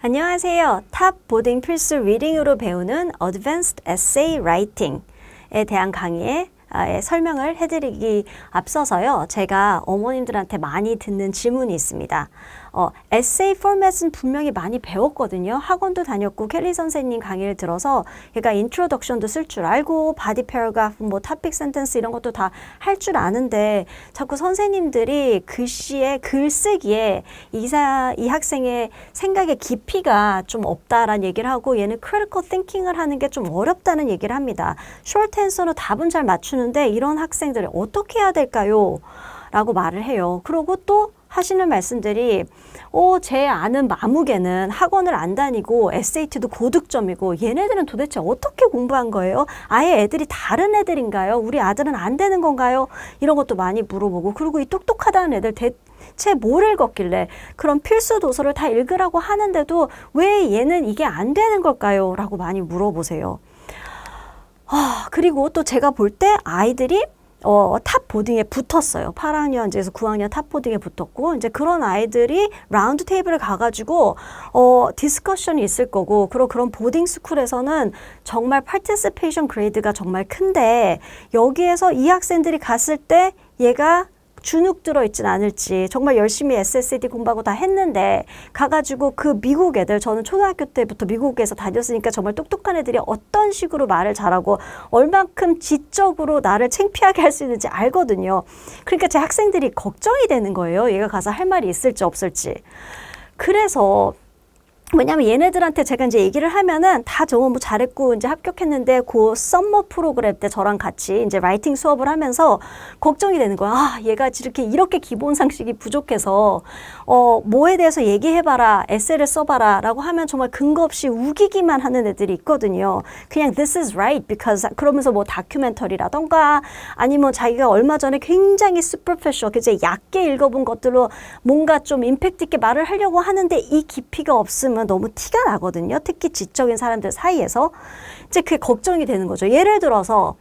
안녕하세요. 탑 보딩 필수 리딩으로 배우는 Advanced Essay Writing에 대한 강의에 설명을 해드리기 앞서서요. 제가 어머님들한테 많이 듣는 질문이 있습니다. 에세이 포맷은 분명히 많이 배웠거든요. 학원도 다녔고 켈리 선생님 강의를 들어서 얘가 인트로덕션도 쓸 줄 알고 바디 패러그래프, 뭐 토픽 센텐스 이런 것도 다 할 줄 아는데 자꾸 선생님들이 글씨에 글쓰기에 이 학생의 생각의 깊이가 좀 없다라는 얘기를 하고 얘는 크리티컬 띵킹을 하는 게 좀 어렵다는 얘기를 합니다. 숏 앤서로 답은 잘 맞추는데 이런 학생들이 어떻게 해야 될까요? 라고 말을 해요. 그리고 또 하시는 말씀들이 제 아는 마무개는 학원을 안 다니고 SAT도 고득점이고 얘네들은 도대체 어떻게 공부한 거예요? 아예 애들이 다른 애들인가요? 우리 아들은 안 되는 건가요? 이런 것도 많이 물어보고 그리고 이 똑똑하다는 애들 대체 뭘 읽었길래 그런 필수 도서를 다 읽으라고 하는데도 왜 얘는 이게 안 되는 걸까요? 라고 많이 물어보세요. 그리고 또 제가 볼 때 아이들이 탑 보딩에 붙었어요. 8학년에서 9학년 탑 보딩에 붙었고 이제 그런 아이들이 라운드 테이블을 가가지고 디스커션이 있을 거고 그리고 그런 보딩 스쿨에서는 정말 파티시페이션 그레이드가 정말 큰데 여기에서 이 학생들이 갔을 때 얘가 주눅 들어있진 않을지 정말 열심히 SSAT 공부하고 다 했는데 가가지고 그 미국 애들 저는 초등학교 때부터 미국에서 다녔으니까 정말 똑똑한 애들이 어떤 식으로 말을 잘하고 얼만큼 지적으로 나를 창피하게 할 수 있는지 알거든요. 그러니까 제 학생들이 걱정이 되는 거예요. 얘가 가서 할 말이 있을지 없을지. 그래서 왜냐면 얘네들한테 제가 이제 얘기를 하면은 다 저거 뭐 잘했고 이제 합격했는데 그 썸머 프로그램 때 저랑 같이 이제 라이팅 수업을 하면서 걱정이 되는 거야. 얘가 이렇게 기본 상식이 부족해서 뭐에 대해서 얘기해봐라, 에세이를 써봐라 라고 하면 정말 근거 없이 우기기만 하는 애들이 있거든요. 그냥 this is right because 그러면서 뭐 다큐멘터리라던가 아니면 자기가 얼마 전에 굉장히 superficial, 이제 얕게 읽어본 것들로 뭔가 좀 임팩트 있게 말을 하려고 하는데 이 깊이가 없으면 너무 티가 나거든요. 특히 지적인 사람들 사이에서. 이제 그게 걱정이 되는 거죠. 예를 들어서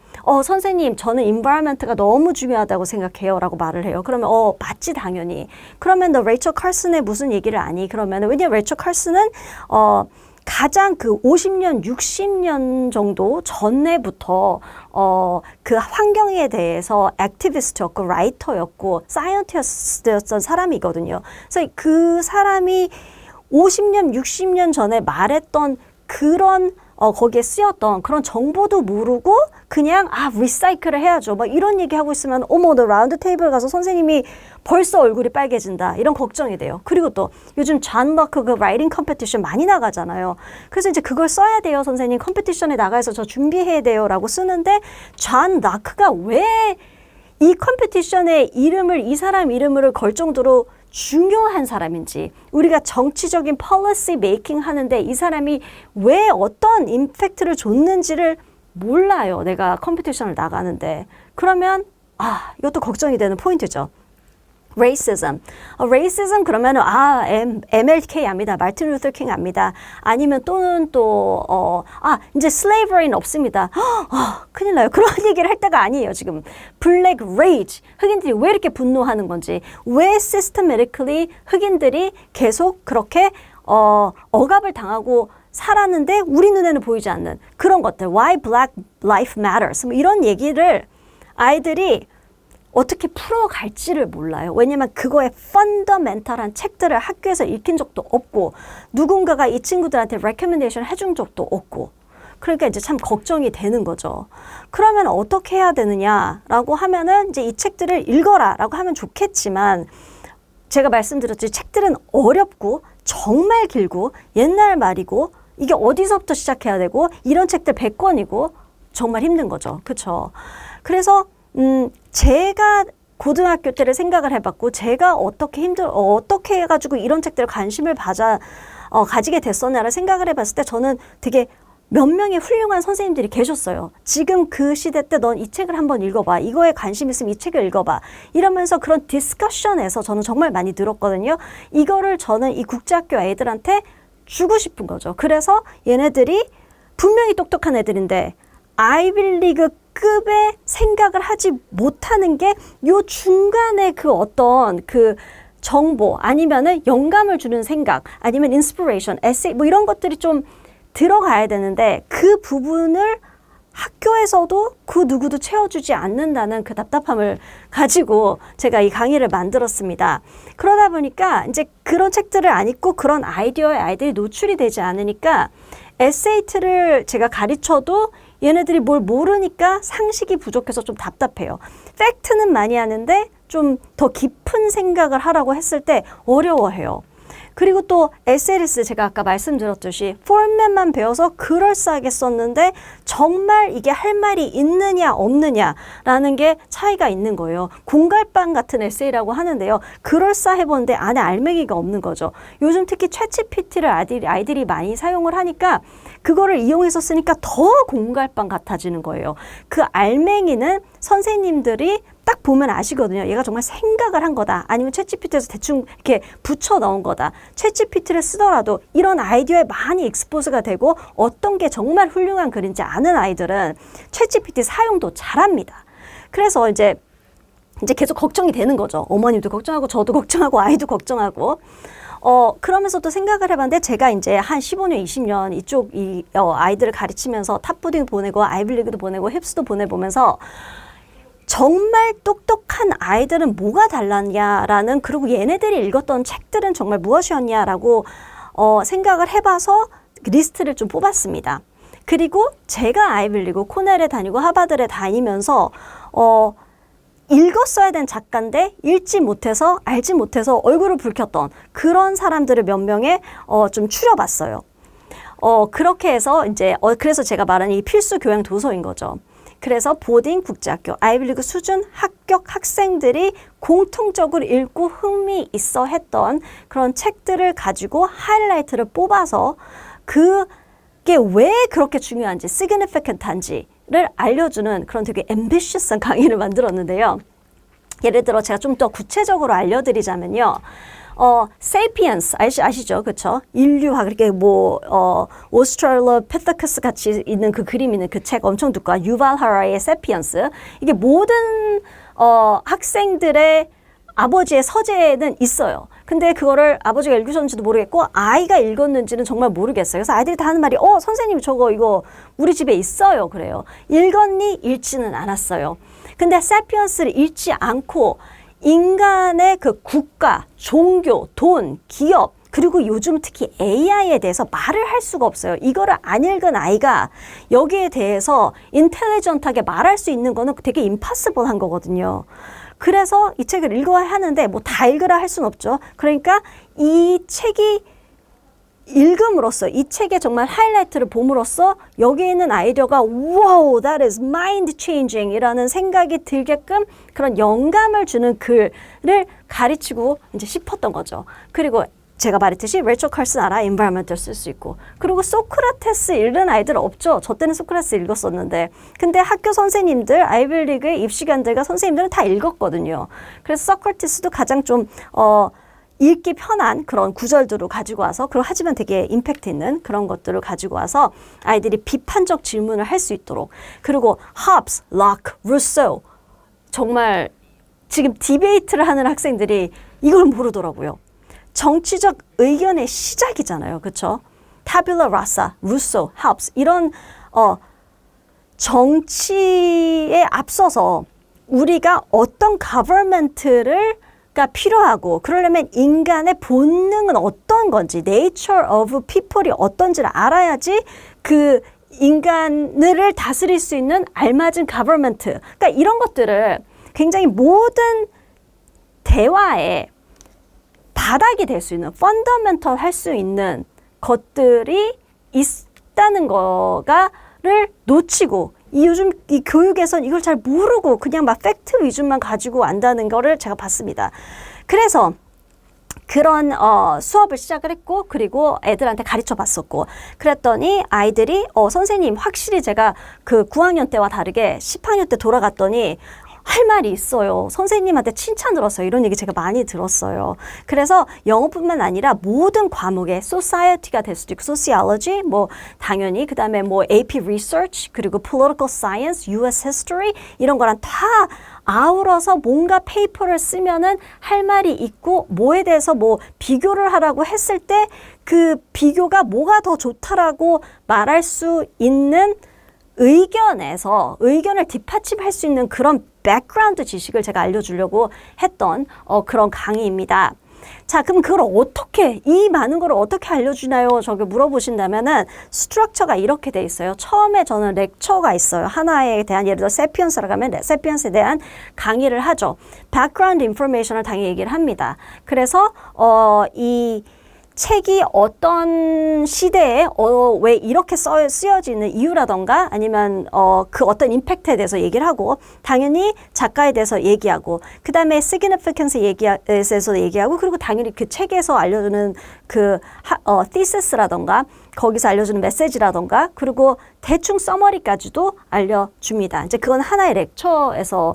선생님 저는 environment가 너무 중요하다고 생각해요 라고 말을 해요. 그러면 맞지 당연히. 그러면 너 레이첼 칼슨의 무슨 얘기를 아니? 그러면 왜냐면 레이첼 칼슨은 가장 그 50년, 60년 정도 전에부터 그 환경에 대해서 액티비스트였고 라이터였고 사이언티스트였던 사람이거든요. 그래서 그 사람이 50년, 60년 전에 말했던 그런 거기에 쓰였던 그런 정보도 모르고 그냥 리사이클을 해야죠. 막 이런 얘기하고 있으면 어머 너 라운드 테이블 가서 선생님이 벌써 얼굴이 빨개진다. 이런 걱정이 돼요. 그리고 또 요즘 존 러크 그 라이팅 컴피티션 많이 나가잖아요. 그래서 이제 그걸 써야 돼요. 선생님 컴피티션에 나가서 저 준비해야 돼요. 라고 쓰는데 존 러크가 왜 이 컴피티션의 이름을 이 사람 이름으로 걸 정도로 중요한 사람인지 우리가 정치적인 policy making 하는데 이 사람이 왜 어떤 임팩트를 줬는지를 몰라요. 내가 컴피티션을 나가는데. 그러면 이것도 걱정이 되는 포인트죠. racism. racism 그러면은 MLK 압니다. 마틴 루터 킹 압니다. 아니면 또는 이제 slavery는 없습니다. 큰일 나요. 그런 얘기를 할 때가 아니에요. 지금 black rage. 흑인들이 왜 이렇게 분노하는 건지, 왜 systematically 흑인들이 계속 그렇게 억압을 당하고 살았는데 우리 눈에는 보이지 않는 그런 것들. Why black life matters. 뭐 이런 얘기를 아이들이 어떻게 풀어갈지를 몰라요. 왜냐면 그거에 펀더멘탈한 책들을 학교에서 읽힌 적도 없고 누군가가 이 친구들한테 레커멘데이션 해준 적도 없고 그러니까 이제 참 걱정이 되는 거죠. 그러면 어떻게 해야 되느냐라고 하면은 이제 이 책들을 읽어라라고 하면 좋겠지만 제가 말씀드렸죠. 책들은 어렵고 정말 길고 옛날 말이고 이게 어디서부터 시작해야 되고 이런 책들 100권이고 정말 힘든 거죠. 그렇죠? 그래서 제가 고등학교 때를 생각을 해봤고 제가 어떻게 해가지고 이런 책들을 관심을 가지게 됐었나를 생각을 해봤을 때 저는 되게 몇 명의 훌륭한 선생님들이 계셨어요. 지금 그 시대 때 넌 이 책을 한번 읽어봐. 이거에 관심 있으면 이 책을 읽어봐. 이러면서 그런 디스커션에서 저는 정말 많이 들었거든요. 이거를 저는 이 국제학교 애들한테 주고 싶은 거죠. 그래서 얘네들이 분명히 똑똑한 애들인데 아이빌리그 급의 생각을 하지 못하는 게 요 중간에 그 어떤 그 정보 아니면은 영감을 주는 생각 아니면 인스피레이션, 에세이 뭐 이런 것들이 좀 들어가야 되는데 그 부분을 학교에서도 그 누구도 채워주지 않는다는 그 답답함을 가지고 제가 이 강의를 만들었습니다. 그러다 보니까 이제 그런 책들을 안 읽고 그런 아이디어에 아이들이 노출이 되지 않으니까 SAT를 제가 가르쳐도 얘네들이 뭘 모르니까 상식이 부족해서 좀 답답해요. 팩트는 많이 하는데 좀 더 깊은 생각을 하라고 했을 때 어려워해요. 그리고 또 SLS 제가 아까 말씀드렸듯이 포맷만 배워서 그럴싸하게 썼는데 정말 이게 할 말이 있느냐 없느냐라는 게 차이가 있는 거예요. 공갈빵 같은 에세이라고 하는데요. 그럴싸해 보는데 안에 알맹이가 없는 거죠. 요즘 특히 챗GPT를 아이들이 많이 사용을 하니까 그거를 이용해서 쓰니까 더 공갈빵 같아지는 거예요. 그 알맹이는 선생님들이 딱 보면 아시거든요. 얘가 정말 생각을 한 거다. 아니면 챗GPT에서 대충 이렇게 붙여 넣은 거다. 챗GPT를 쓰더라도 이런 아이디어에 많이 익스포즈가 되고 어떤 게 정말 훌륭한 글인지 아는 아이들은 챗GPT 사용도 잘합니다. 그래서 이제 계속 걱정이 되는 거죠. 어머님도 걱정하고 저도 걱정하고 아이도 걱정하고. 그러면서 또 생각을 해봤는데 제가 이제 한 15년, 20년 이쪽 아이들을 가르치면서 탑보딩 보내고 아이블리그도 보내고 힙스도 보내보면서 정말 똑똑한 아이들은 뭐가 달랐냐라는 그리고 얘네들이 읽었던 책들은 정말 무엇이었냐라고 생각을 해봐서 리스트를 좀 뽑았습니다. 그리고 제가 아이블리그 코넬에 다니고 하버드에 다니면서 읽었어야 된 작가인데 읽지 못해서 알지 못해서 얼굴을 붉혔던 그런 사람들을 몇 명에 좀 추려봤어요. 그렇게 해서 이제 그래서 제가 말한 이 필수 교양 도서인 거죠. 그래서 보딩 국제학교 아이블리그 수준 합격 학생들이 공통적으로 읽고 흥미 있어 했던 그런 책들을 가지고 하이라이트를 뽑아서 그게 왜 그렇게 중요한지 significant한지를 알려주는 그런 되게 ambitious한 강의를 만들었는데요. 예를 들어 제가 좀 더 구체적으로 알려드리자면요. Sapiens 아시죠? 그쵸? 인류학, 이렇게 오스트랄로피테쿠스 같이 있는 그 그림 있는 그 책 엄청 두꺼운 유발 하라리의 Sapiens. 이게 모든, 학생들의 아버지의 서재에는 있어요. 근데 그거를 아버지가 읽으셨는지도 모르겠고 아이가 읽었는지는 정말 모르겠어요. 그래서 아이들이 다 하는 말이 선생님 이거 우리 집에 있어요. 그래요. 읽었니? 읽지는 않았어요. 근데 Sapiens를 읽지 않고 인간의 그 국가, 종교, 돈, 기업, 그리고 요즘 특히 AI에 대해서 말을 할 수가 없어요. 이거를 안 읽은 아이가 여기에 대해서 인텔리전트하게 말할 수 있는 거는 되게 임파서블한 거거든요. 그래서 이 책을 읽어야 하는데 뭐 다 읽으라 할 수는 없죠. 그러니까 이 책이 읽음으로써 이 책의 정말 하이라이트를 봄으로써 여기에 있는 아이디어가 wow, that is mind changing 이라는 생각이 들게끔 그런 영감을 주는 글을 가르치고 이제 싶었던 거죠. 그리고 제가 말했듯이 레이첼 칼슨 알아? environmental 쓸 수 있고. 그리고 소크라테스 읽는 아이들 없죠. 저 때는 소크라테스 읽었었는데. 근데 학교 선생님들, 아이빌리그의 입시관들과 선생님들은 다 읽었거든요. 그래서 소크라테스도 가장 좀 읽기 편한 그런 구절들을 가지고 와서 그리고 하지만 되게 임팩트 있는 그런 것들을 가지고 와서 아이들이 비판적 질문을 할 수 있도록 그리고 Hobbes, Locke, Rousseau 정말 지금 디베이트를 하는 학생들이 이걸 모르더라고요. 정치적 의견의 시작이잖아요. 그렇죠? 타뷸라 라사, 루소, 하브스 이런 정치에 앞서서 우리가 어떤 government를 가 필요하고 그러려면 인간의 본능은 어떤 건지 nature of people이 어떤지를 알아야지 그 인간을 다스릴 수 있는 알맞은 government 그러니까 이런 것들을 굉장히 모든 대화의 바닥이 될 수 있는 펀더멘털 할 수 있는 것들이 있다는 거를 놓치고 요즘 이 교육에선 이걸 잘 모르고 그냥 막 팩트 위주만 가지고 안다는 거를 제가 봤습니다. 그래서 그런 수업을 시작을 했고 그리고 애들한테 가르쳐 봤었고 그랬더니 아이들이 선생님 확실히 제가 그 9학년 때와 다르게 10학년 때 돌아갔더니 할 말이 있어요. 선생님한테 칭찬 들었어요. 이런 얘기 제가 많이 들었어요. 그래서 영어뿐만 아니라 모든 과목에 society가 될 수도 있고 sociology, 뭐 당연히 그 다음에 뭐 AP research 그리고 political science, US history 이런 거랑 다 아우러서 뭔가 페이퍼를 쓰면은 할 말이 있고 뭐에 대해서 뭐 비교를 하라고 했을 때 그 비교가 뭐가 더 좋다라고 말할 수 있는 의견에서 의견을 뒷받침할 수 있는 그런 백그라운드 지식을 제가 알려주려고 했던 그런 강의입니다. 자, 그럼 그걸 어떻게, 이 많은 걸 어떻게 알려주나요? 저기 물어보신다면은 스트럭처가 이렇게 돼 있어요. 처음에 저는 렉처가 있어요. 하나에 대한, 예를 들어 세피언스라고 하면 세피언스에 대한 강의를 하죠. 백그라운드 인포메이션을 당연히 얘기를 합니다. 그래서 이 책이 어떤 시대에 왜 이렇게 쓰여지는 이유라던가 아니면 그 어떤 임팩트에 대해서 얘기를 하고 당연히 작가에 대해서 얘기하고 그 다음에 significance에 대해서 얘기하고 그리고 당연히 그 책에서 알려주는 그 thesis,라던가 거기서 알려주는 메시지라던가 그리고 대충 서머리까지도 알려줍니다. 이제 그건 하나의 렉처에서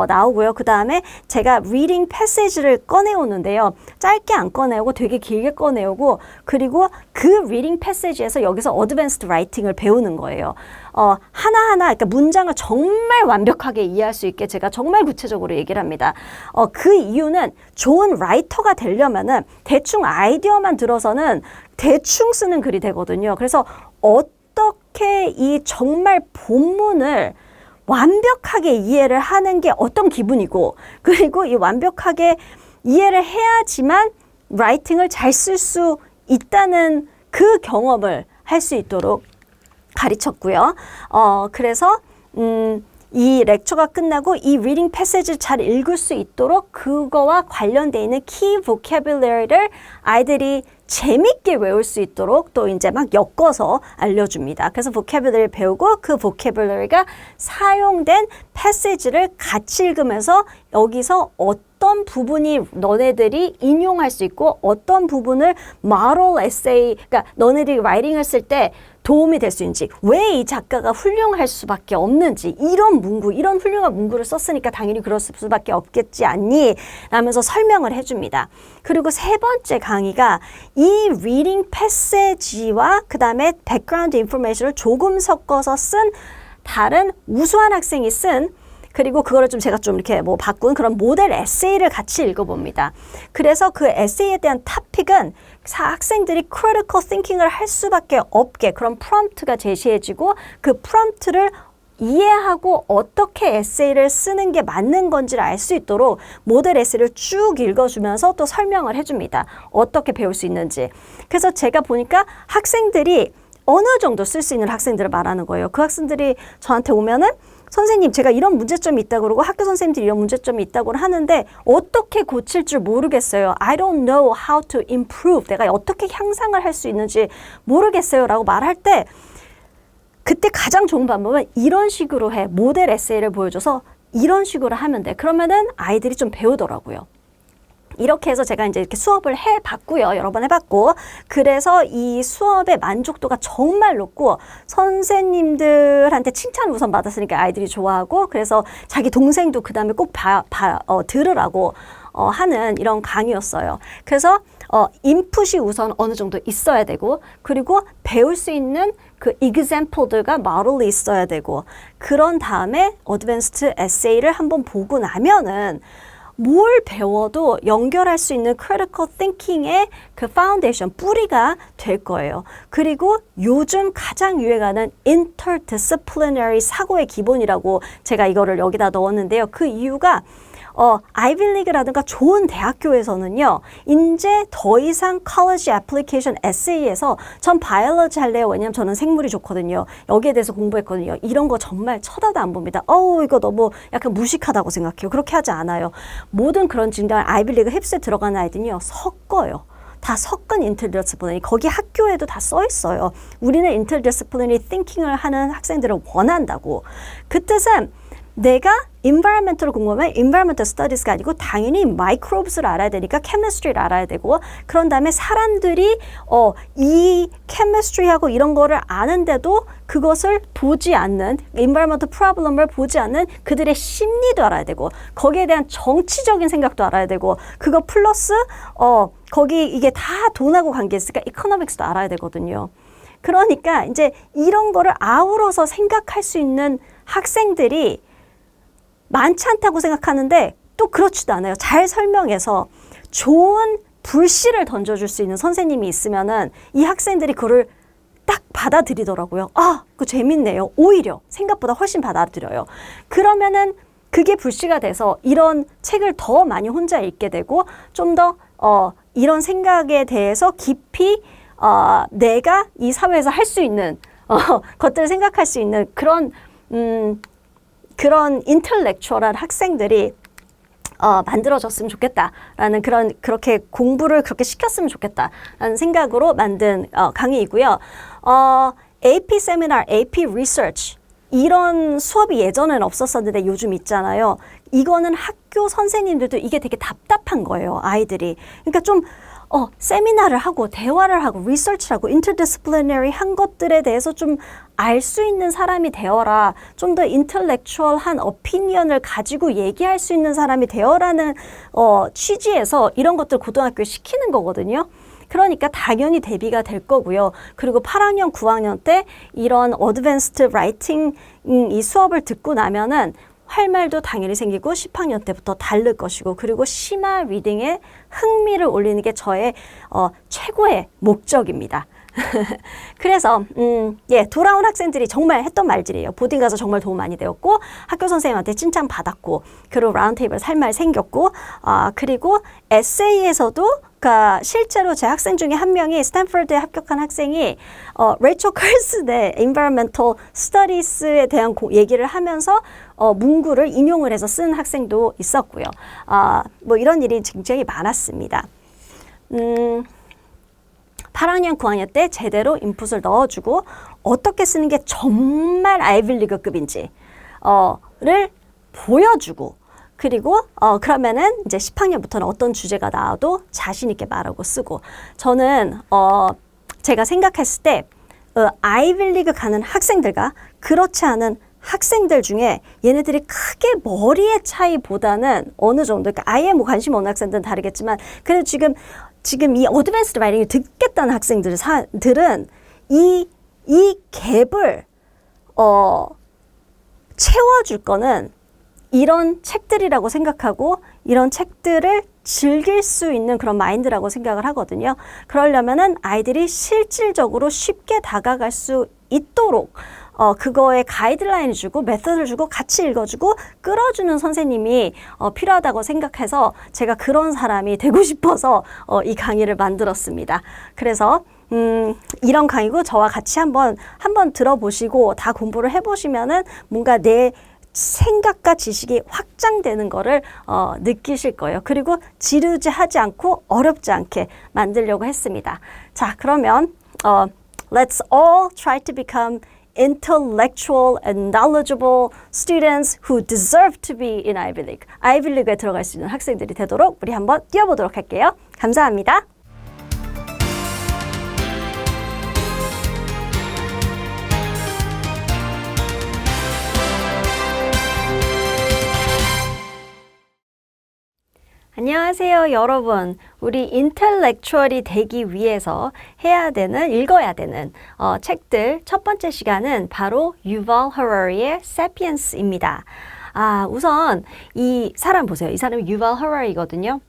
나오고요. 그 다음에 제가 리딩 패시지를 꺼내오는데요. 짧게 안 꺼내오고 되게 길게 꺼내오고 그리고 그 리딩 패시지에서 여기서 어드밴스드 라이팅을 배우는 거예요. 하나하나 그러니까 문장을 정말 완벽하게 이해할 수 있게 제가 정말 구체적으로 얘기를 합니다. 그 이유는 좋은 라이터가 되려면은 대충 아이디어만 들어서는 대충 쓰는 글이 되거든요. 그래서 어떻게 이 정말 본문을 완벽하게 이해를 하는 게 어떤 기분이고 그리고 이 완벽하게 이해를 해야지만 라이팅을 잘 쓸 수 있다는 그 경험을 할 수 있도록 가르쳤고요. 그래서 이 렉처가 끝나고 이 리딩 패시지를 잘 읽을 수 있도록 그거와 관련되어 있는 키 보캐뷸러리를 아이들이 재밌게 외울 수 있도록 또 이제 막 엮어서 알려줍니다. 그래서 보캐뷸러리를 배우고 그 보캐뷸러리가 사용된 패시지를 같이 읽으면서 여기서 어떤 부분이 너네들이 인용할 수 있고 어떤 부분을 moral essay, 그러니까 너네들이 라이팅을 쓸 때 도움이 될 수 있는지 왜 이 작가가 훌륭할 수밖에 없는지 이런 문구, 이런 훌륭한 문구를 썼으니까 당연히 그럴 수밖에 없겠지 않니? 라면서 설명을 해줍니다. 그리고 세 번째 강의가 이 리딩 패시지와 그 다음에 백그라운드 인포메이션을 조금 섞어서 쓴 다른 우수한 학생이 쓴 그리고 그거를 좀 제가 좀 이렇게 뭐 바꾼 그런 모델 에세이를 같이 읽어봅니다. 그래서 그 에세이에 대한 토픽은 학생들이 critical thinking을 할 수밖에 없게 그런 프롬프트가 제시해지고 그 프롬프트를 이해하고 어떻게 에세이를 쓰는 게 맞는 건지를 알 수 있도록 모델 에세이를 쭉 읽어주면서 또 설명을 해줍니다. 어떻게 배울 수 있는지. 그래서 제가 보니까 학생들이 어느 정도 쓸 수 있는 학생들을 말하는 거예요. 그 학생들이 저한테 오면은 선생님 제가 이런 문제점이 있다고 그러고 학교 선생님들이 이런 문제점이 있다고 하는데 어떻게 고칠 줄 모르겠어요. I don't know how to improve. 내가 어떻게 향상을 할 수 있는지 모르겠어요. 라고 말할 때 그때 가장 좋은 방법은 이런 식으로 해. 모델 에세이를 보여줘서 이런 식으로 하면 돼. 그러면은 아이들이 좀 배우더라고요. 이렇게 해서 제가 이제 이렇게 수업을 해봤고요. 여러 번 해봤고. 그래서 이 수업의 만족도가 정말 높고 선생님들한테 칭찬을 우선 받았으니까 아이들이 좋아하고 그래서 자기 동생도 그 다음에 꼭 들으라고 하는 이런 강의였어요. 그래서 인풋이 우선 어느 정도 있어야 되고 그리고 배울 수 있는 그 example들과 model이 있어야 되고 그런 다음에 어드밴스드 에세이를 한번 보고 나면은 뭘 배워도 연결할 수 있는 critical thinking의 그 파운데이션, 뿌리가 될 거예요. 그리고 요즘 가장 유행하는 interdisciplinary 사고의 기본이라고 제가 이거를 여기다 넣었는데요. 그 이유가 아이비리그라든가 좋은 대학교에서는요, 이제 더 이상 college application essay에서 전 바이올로지 할래요. 왜냐면 저는 생물이 좋거든요. 여기에 대해서 공부했거든요. 이런 거 정말 쳐다도 안 봅니다. 이거 너무 약간 무식하다고 생각해요. 그렇게 하지 않아요. 모든 그런 진단 아이비리그 힙스에 들어가는 아이들은요, 섞어요. 다 섞은 인터디스플리너리 거기 학교에도 다 써 있어요. 우리는 인터디스플리너리 띵킹을 하는 학생들을 원한다고. 그 뜻은 내가 environmental을 공부하면 environmental studies가 아니고 당연히 microbes를 알아야 되니까 chemistry를 알아야 되고 그런 다음에 사람들이 이 chemistry하고 이런 거를 아는데도 그것을 보지 않는 environmental problem을 보지 않는 그들의 심리도 알아야 되고 거기에 대한 정치적인 생각도 알아야 되고 그거 플러스 거기 이게 다 돈하고 관계 있으니까 economics도 알아야 되거든요. 그러니까 이제 이런 거를 아우러서 생각할 수 있는 학생들이 많지 않다고 생각하는데 또 그렇지도 않아요. 잘 설명해서 좋은 불씨를 던져줄 수 있는 선생님이 있으면은 이 학생들이 그거를 딱 받아들이더라고요. 아, 그거 재밌네요. 오히려 생각보다 훨씬 받아들여요. 그러면은 그게 불씨가 돼서 이런 책을 더 많이 혼자 읽게 되고 좀 더 이런 생각에 대해서 깊이 내가 이 사회에서 할 수 있는 것들을 생각할 수 있는 그런 인텔렉추얼한 학생들이 만들어졌으면 좋겠다라는 그렇게 공부를 그렇게 시켰으면 좋겠다라는 생각으로 만든 강의이고요. AP 세미나, AP 리서치 이런 수업이 예전에는 없었었는데 요즘 있잖아요. 이거는 학교 선생님들도 이게 되게 답답한 거예요, 아이들이. 그러니까 좀 세미나를 하고 대화를 하고 리서치를 하고 인터디스플리너리 한 것들에 대해서 좀 알 수 있는 사람이 되어라. 좀 더 인텔렉추얼한 오피니언을 가지고 얘기할 수 있는 사람이 되어라는 취지에서 이런 것들 고등학교에 시키는 거거든요. 그러니까 당연히 대비가 될 거고요. 그리고 8학년, 9학년 때 이런 어드밴스드 라이팅 이 수업을 듣고 나면은 할 말도 당연히 생기고 10학년 때부터 다를 것이고 그리고 심화 리딩에 흥미를 올리는 게 저의 최고의 목적입니다. 그래서 돌아온 학생들이 정말 했던 말들이에요. 보딩 가서 정말 도움 많이 되었고 학교 선생님한테 칭찬 받았고 그리고 라운드 테이블 할 말 생겼고 그리고 에세이에서도 그러니까 실제로 제 학생 중에 한 명이 스탠퍼드에 합격한 학생이 레이첼 칼슨의 Environmental Studies에 대한 얘기를 하면서 문구를 인용을 해서 쓴 학생도 있었고요. 뭐 이런 일이 굉장히 많았습니다. 8학년, 9학년 때 제대로 인풋을 넣어주고 어떻게 쓰는 게 정말 아이빌리그급인지 를 보여주고 그리고 그러면은 이제 10학년부터는 어떤 주제가 나와도 자신 있게 말하고 쓰고 저는 제가 생각했을 때 아이빌리그 가는 학생들과 그렇지 않은 학생들 중에 얘네들이 크게 머리의 차이보다는 어느 정도 그러니까 아예 뭐 관심 없는 학생들은 다르겠지만 그래도 지금 이 어드밴스드 라이팅을 듣겠다는 학생들은 이 갭을 채워줄 거는 이런 책들이라고 생각하고 이런 책들을 즐길 수 있는 그런 마인드라고 생각을 하거든요. 그러려면은 아이들이 실질적으로 쉽게 다가갈 수 있도록 그거에 가이드라인을 주고 메서드를 주고 같이 읽어주고 끌어주는 선생님이 필요하다고 생각해서 제가 그런 사람이 되고 싶어서 이 강의를 만들었습니다. 그래서 이런 강의고 저와 같이 한번 들어보시고 다 공부를 해보시면은 뭔가 내 생각과 지식이 확장되는 거를 느끼실 거예요. 그리고 지루지하지 않고 어렵지 않게 만들려고 했습니다. 자, 그러면 let's all try to become intellectual and knowledgeable students who deserve to be in Ivy League. Ivy League에 들어갈 수 있는 학생들이 되도록 우리 한번 뛰어보도록 할게요. 감사합니다. 안녕하세요, 여러분. 우리 인텔렉추얼이 되기 위해서 읽어야 되는 책들 첫 번째 시간은 바로 유발 하라리의 세피엔스입니다. 우선 이 사람 보세요. 이 사람이 유발 하라리거든요.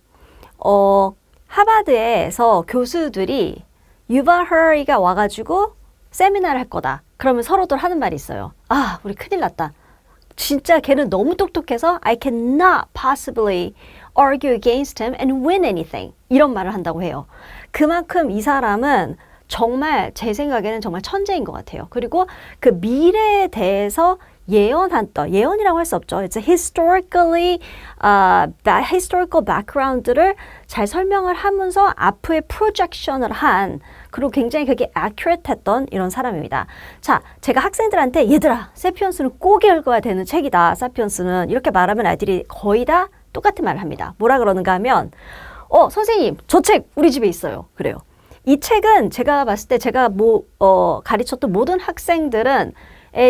하버드에서 교수들이 유발 하라리가 와가지고 세미나를 할 거다. 그러면 서로들 하는 말이 있어요. 우리 큰일 났다. 진짜 걔는 너무 똑똑해서 I cannot possibly argue against him and win anything. 이런 말을 한다고 해요. 그만큼 이 사람은 정말 제 생각에는 정말 천재인 것 같아요. 그리고 그 미래에 대해서 예언이라고 할 수 없죠. It's historical background를 잘 설명을 하면서 앞의 프로젝션을 한 그리고 굉장히 그게 accurate했던 이런 사람입니다. 자, 제가 학생들한테 얘들아, 세피언스는 꼭 읽어야 되는 책이다. 사피언스는 이렇게 말하면 아이들이 거의 다 똑같은 말을 합니다. 뭐라 그러는가 하면 선생님, 저 책 우리 집에 있어요. 그래요. 이 책은 제가 봤을 때 제가 가르쳤던 모든 학생들은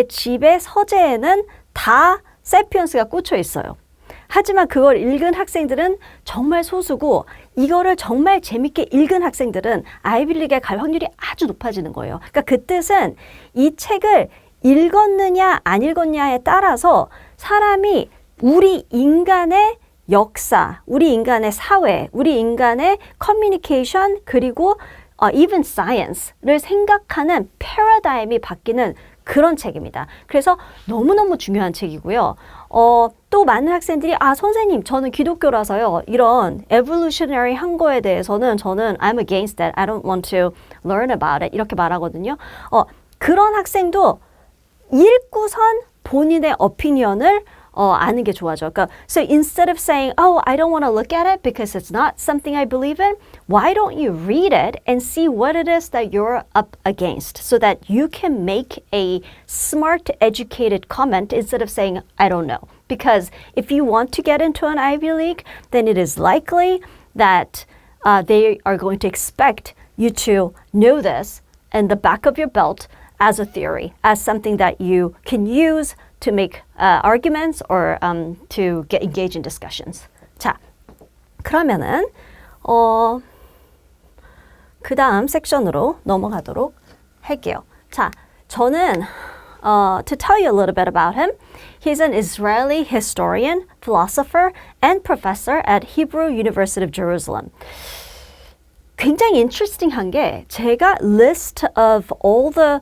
집의 서재에는 다 세피언스가 꽂혀 있어요. 하지만 그걸 읽은 학생들은 정말 소수고 이거를 정말 재밌게 읽은 학생들은 아이빌리그에 갈 확률이 아주 높아지는 거예요. 그러니까 그 뜻은 이 책을 읽었느냐 안 읽었냐에 따라서 사람이 우리 인간의 역사, 우리 인간의 사회, 우리 인간의 커뮤니케이션 그리고 even science를 생각하는 패러다임이 바뀌는 그런 책입니다. 그래서 너무너무 중요한 책이고요. 또 많은 학생들이 선생님 저는 기독교라서요. 이런 evolutionary 한 거에 대해서는 저는 I'm against that. I don't want to learn about it. 이렇게 말하거든요. 그런 학생도 읽고선 본인의 opinion을 아는 게 좋아져. 그러니까, so instead of saying, I don't want to look at it because it's not something I believe in, why don't you read it and see what it is that you're up against so that you can make a smart, educated comment instead of saying, I don't know. Because if you want to get into an Ivy League, then it is likely that they are going to expect you to know this in the back of your belt as a theory, as something that you can use to make arguments or to get engaged in discussions. 자, 그러면은 그 다음 섹션으로 넘어가도록 할게요. 자, 저는 to tell you a little bit about him, he's an Israeli historian, philosopher, and professor at Hebrew University of Jerusalem. 굉장히 interesting한 게 제가 list of all the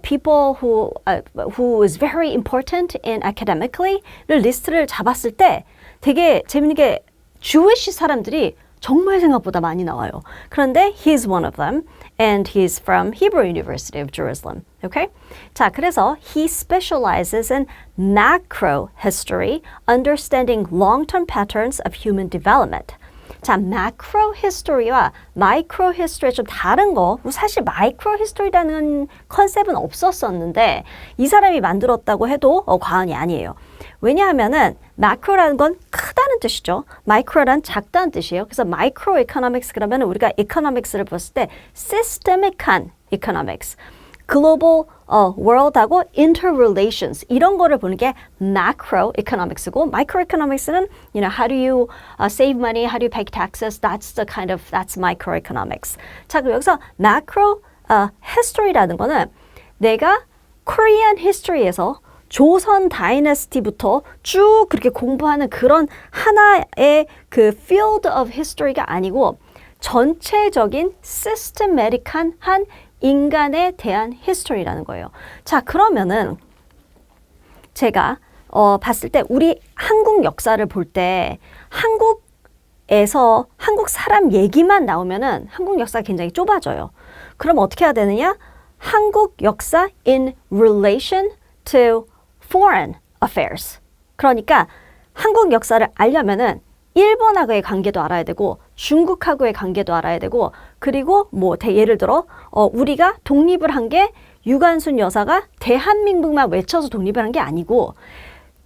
people who is very important in academically를 리스트를 잡았을 때 되게 재밌는 게 Jewish 사람들이 정말 생각보다 많이 나와요. 그런데 he's one of them and he's from Hebrew University of Jerusalem. Okay? 자, 그래서 he specializes in macro history, understanding long-term patterns of human development. 자, macro history와 micro history 좀 다른 거. 사실 micro history라는 컨셉은 없었었는데 이 사람이 만들었다고 해도 과언이 아니에요. 왜냐하면은 macro라는 건 크다는 뜻이죠. micro란 작다는 뜻이에요. 그래서 micro economics 그러면 우리가 economics를 봤을 때 systemic한 economics, global world하고 interrelations 이런 거를 보는 게 macro economics고 micro economics는 you know how do you save money, how do you pay taxes, that's micro economics. 자, 그럼 여기서 macro history라는 거는 내가 Korean history에서 조선 다이너스티부터 쭉 그렇게 공부하는 그런 하나의 그 field of history가 아니고 전체적인 systematic한 한 인간에 대한 history라는 거예요. 자, 그러면은 제가 봤을 때 우리 한국 역사를 볼 때 한국에서 한국 사람 얘기만 나오면은 한국 역사가 굉장히 좁아져요. 그럼 어떻게 해야 되느냐? 한국 역사 in relation to foreign affairs. 그러니까 한국 역사를 알려면은 일본하고의 관계도 알아야 되고 중국하고의 관계도 알아야 되고 그리고 뭐 예를 들어 우리가 독립을 한 게 유관순 여사가 대한민국만 외쳐서 독립을 한 게 아니고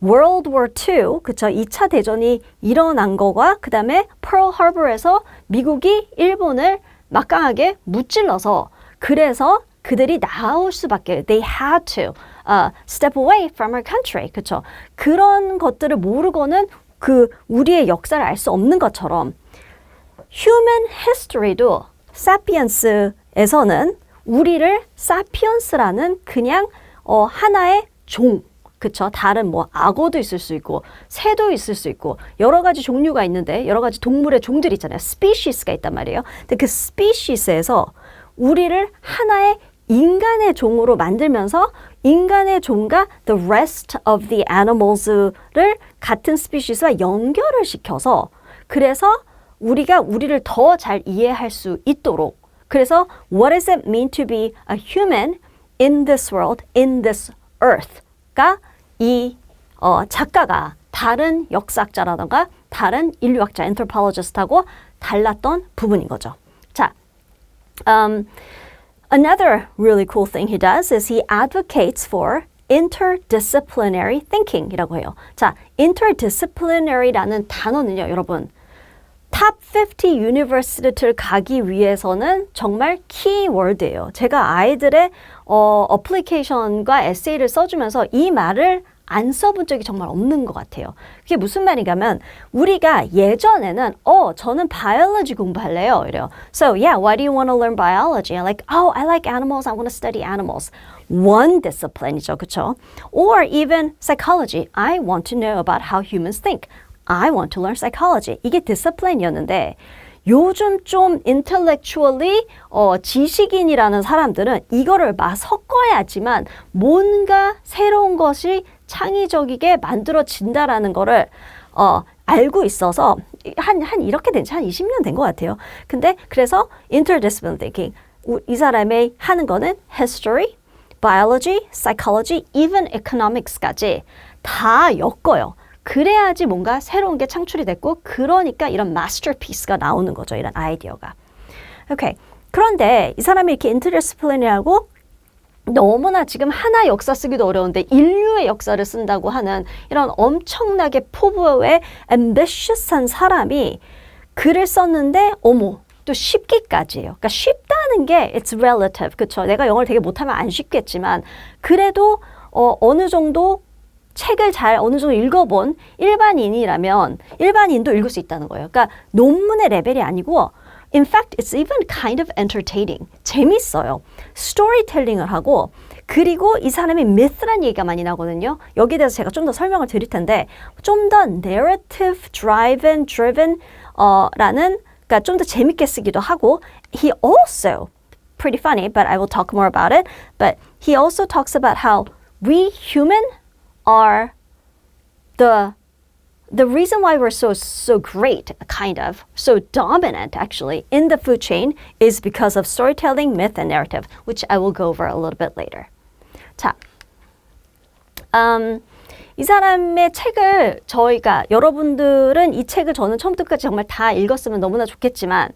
World War II, 그쵸? 2차 대전이 일어난 거가 그 다음에 Pearl Harbor에서 미국이 일본을 막강하게 무찔러서 그래서 그들이 나올 수밖에 they had to step away from our country. 그쵸? 그런 것들을 모르고는 그 우리의 역사를 알 수 없는 것처럼 human history도 사피엔스에서는 우리를 사피엔스라는 그냥 하나의 종, 그쵸? 다른 뭐 악어도 있을 수 있고 새도 있을 수 있고 여러 가지 종류가 있는데 여러 가지 동물의 종들이 있잖아요. 스피시스가 있단 말이에요. 근데 그 스피시스에서 우리를 하나의 인간의 종으로 만들면서 인간의 종과 the rest of the animals를 같은 스피시스와 연결을 시켜서 그래서 우리가 우리를 더 잘 이해할 수 있도록 그래서 what does it mean to be a human in this world, in this earth가 이 작가가 다른 역사학자라던가 다른 인류학자, anthropologist하고 달랐던 부분인 거죠. 자, Another really cool thing he does is he advocates for interdisciplinary thinking이라고 해요. 자, interdisciplinary라는 단어는요, 여러분. 탑 50 유니버시티를 가기 위해서는 정말 키워드예요. 제가 아이들의 어플리케이션과 에세이를 써주면서 이 말을 안 써본 적이 정말 없는 것 같아요. 그게 무슨 말인가면 우리가 예전에는 저는 biology 공부할래요. 이래요. So yeah, why do you want to learn biology? I'm like, oh, I like animals. I want to study animals. One discipline이죠. 그렇죠? Or even psychology. I want to know about how humans think. I want to learn psychology. 이게 discipline이었는데 요즘 좀 intellectually 지식인이라는 사람들은 이거를 막 섞어야지만 뭔가 새로운 것이 창의적이게 만들어진다라는 거를 알고 있어서 한 이렇게 된 지 한 20년 된 것 같아요. 근데 그래서 interdisciplinary thinking 이 사람이 하는 거는 history, biology, psychology, even economics까지 다 엮어요. 그래야지 뭔가 새로운 게 창출이 됐고 그러니까 이런 masterpiece가 나오는 거죠. 이런 아이디어가. 오케이. 그런데 이 사람이 이렇게 interdisciplinary하고 너무나 지금 하나 역사 쓰기도 어려운데 인류의 역사를 쓴다고 하는 이런 엄청나게 포부의 ambitious한 사람이 글을 썼는데 어머 또 쉽기까지예요. 그러니까 쉽다는 게 it's relative. 그렇죠? 내가 영어를 되게 못하면 안 쉽겠지만 그래도 어느 정도 책을 잘 어느 정도 읽어본 일반인이라면 일반인도 읽을 수 있다는 거예요. 그러니까 논문의 레벨이 아니고 in fact, it's even kind of entertaining. 재밌어요. 스토리텔링을 하고 그리고 이 사람이 myth란 얘기가 많이 나거든요. 여기에 대해서 제가 좀 더 설명을 드릴 텐데 좀 더 narrative driven 라는 그러니까 좀 더 재밌게 쓰기도 하고 he also pretty funny, but I will talk more about it. But he also talks about how we human are the reason why we're so great, kind of, so dominant actually in the food chain is because of storytelling, myth, and narrative, which I will go over a little bit later. 자, 이 사람의 책을 저희가 여러분들은 이 책을 저는 처음부터 끝까지 정말 다 읽었으면 너무나 좋겠지만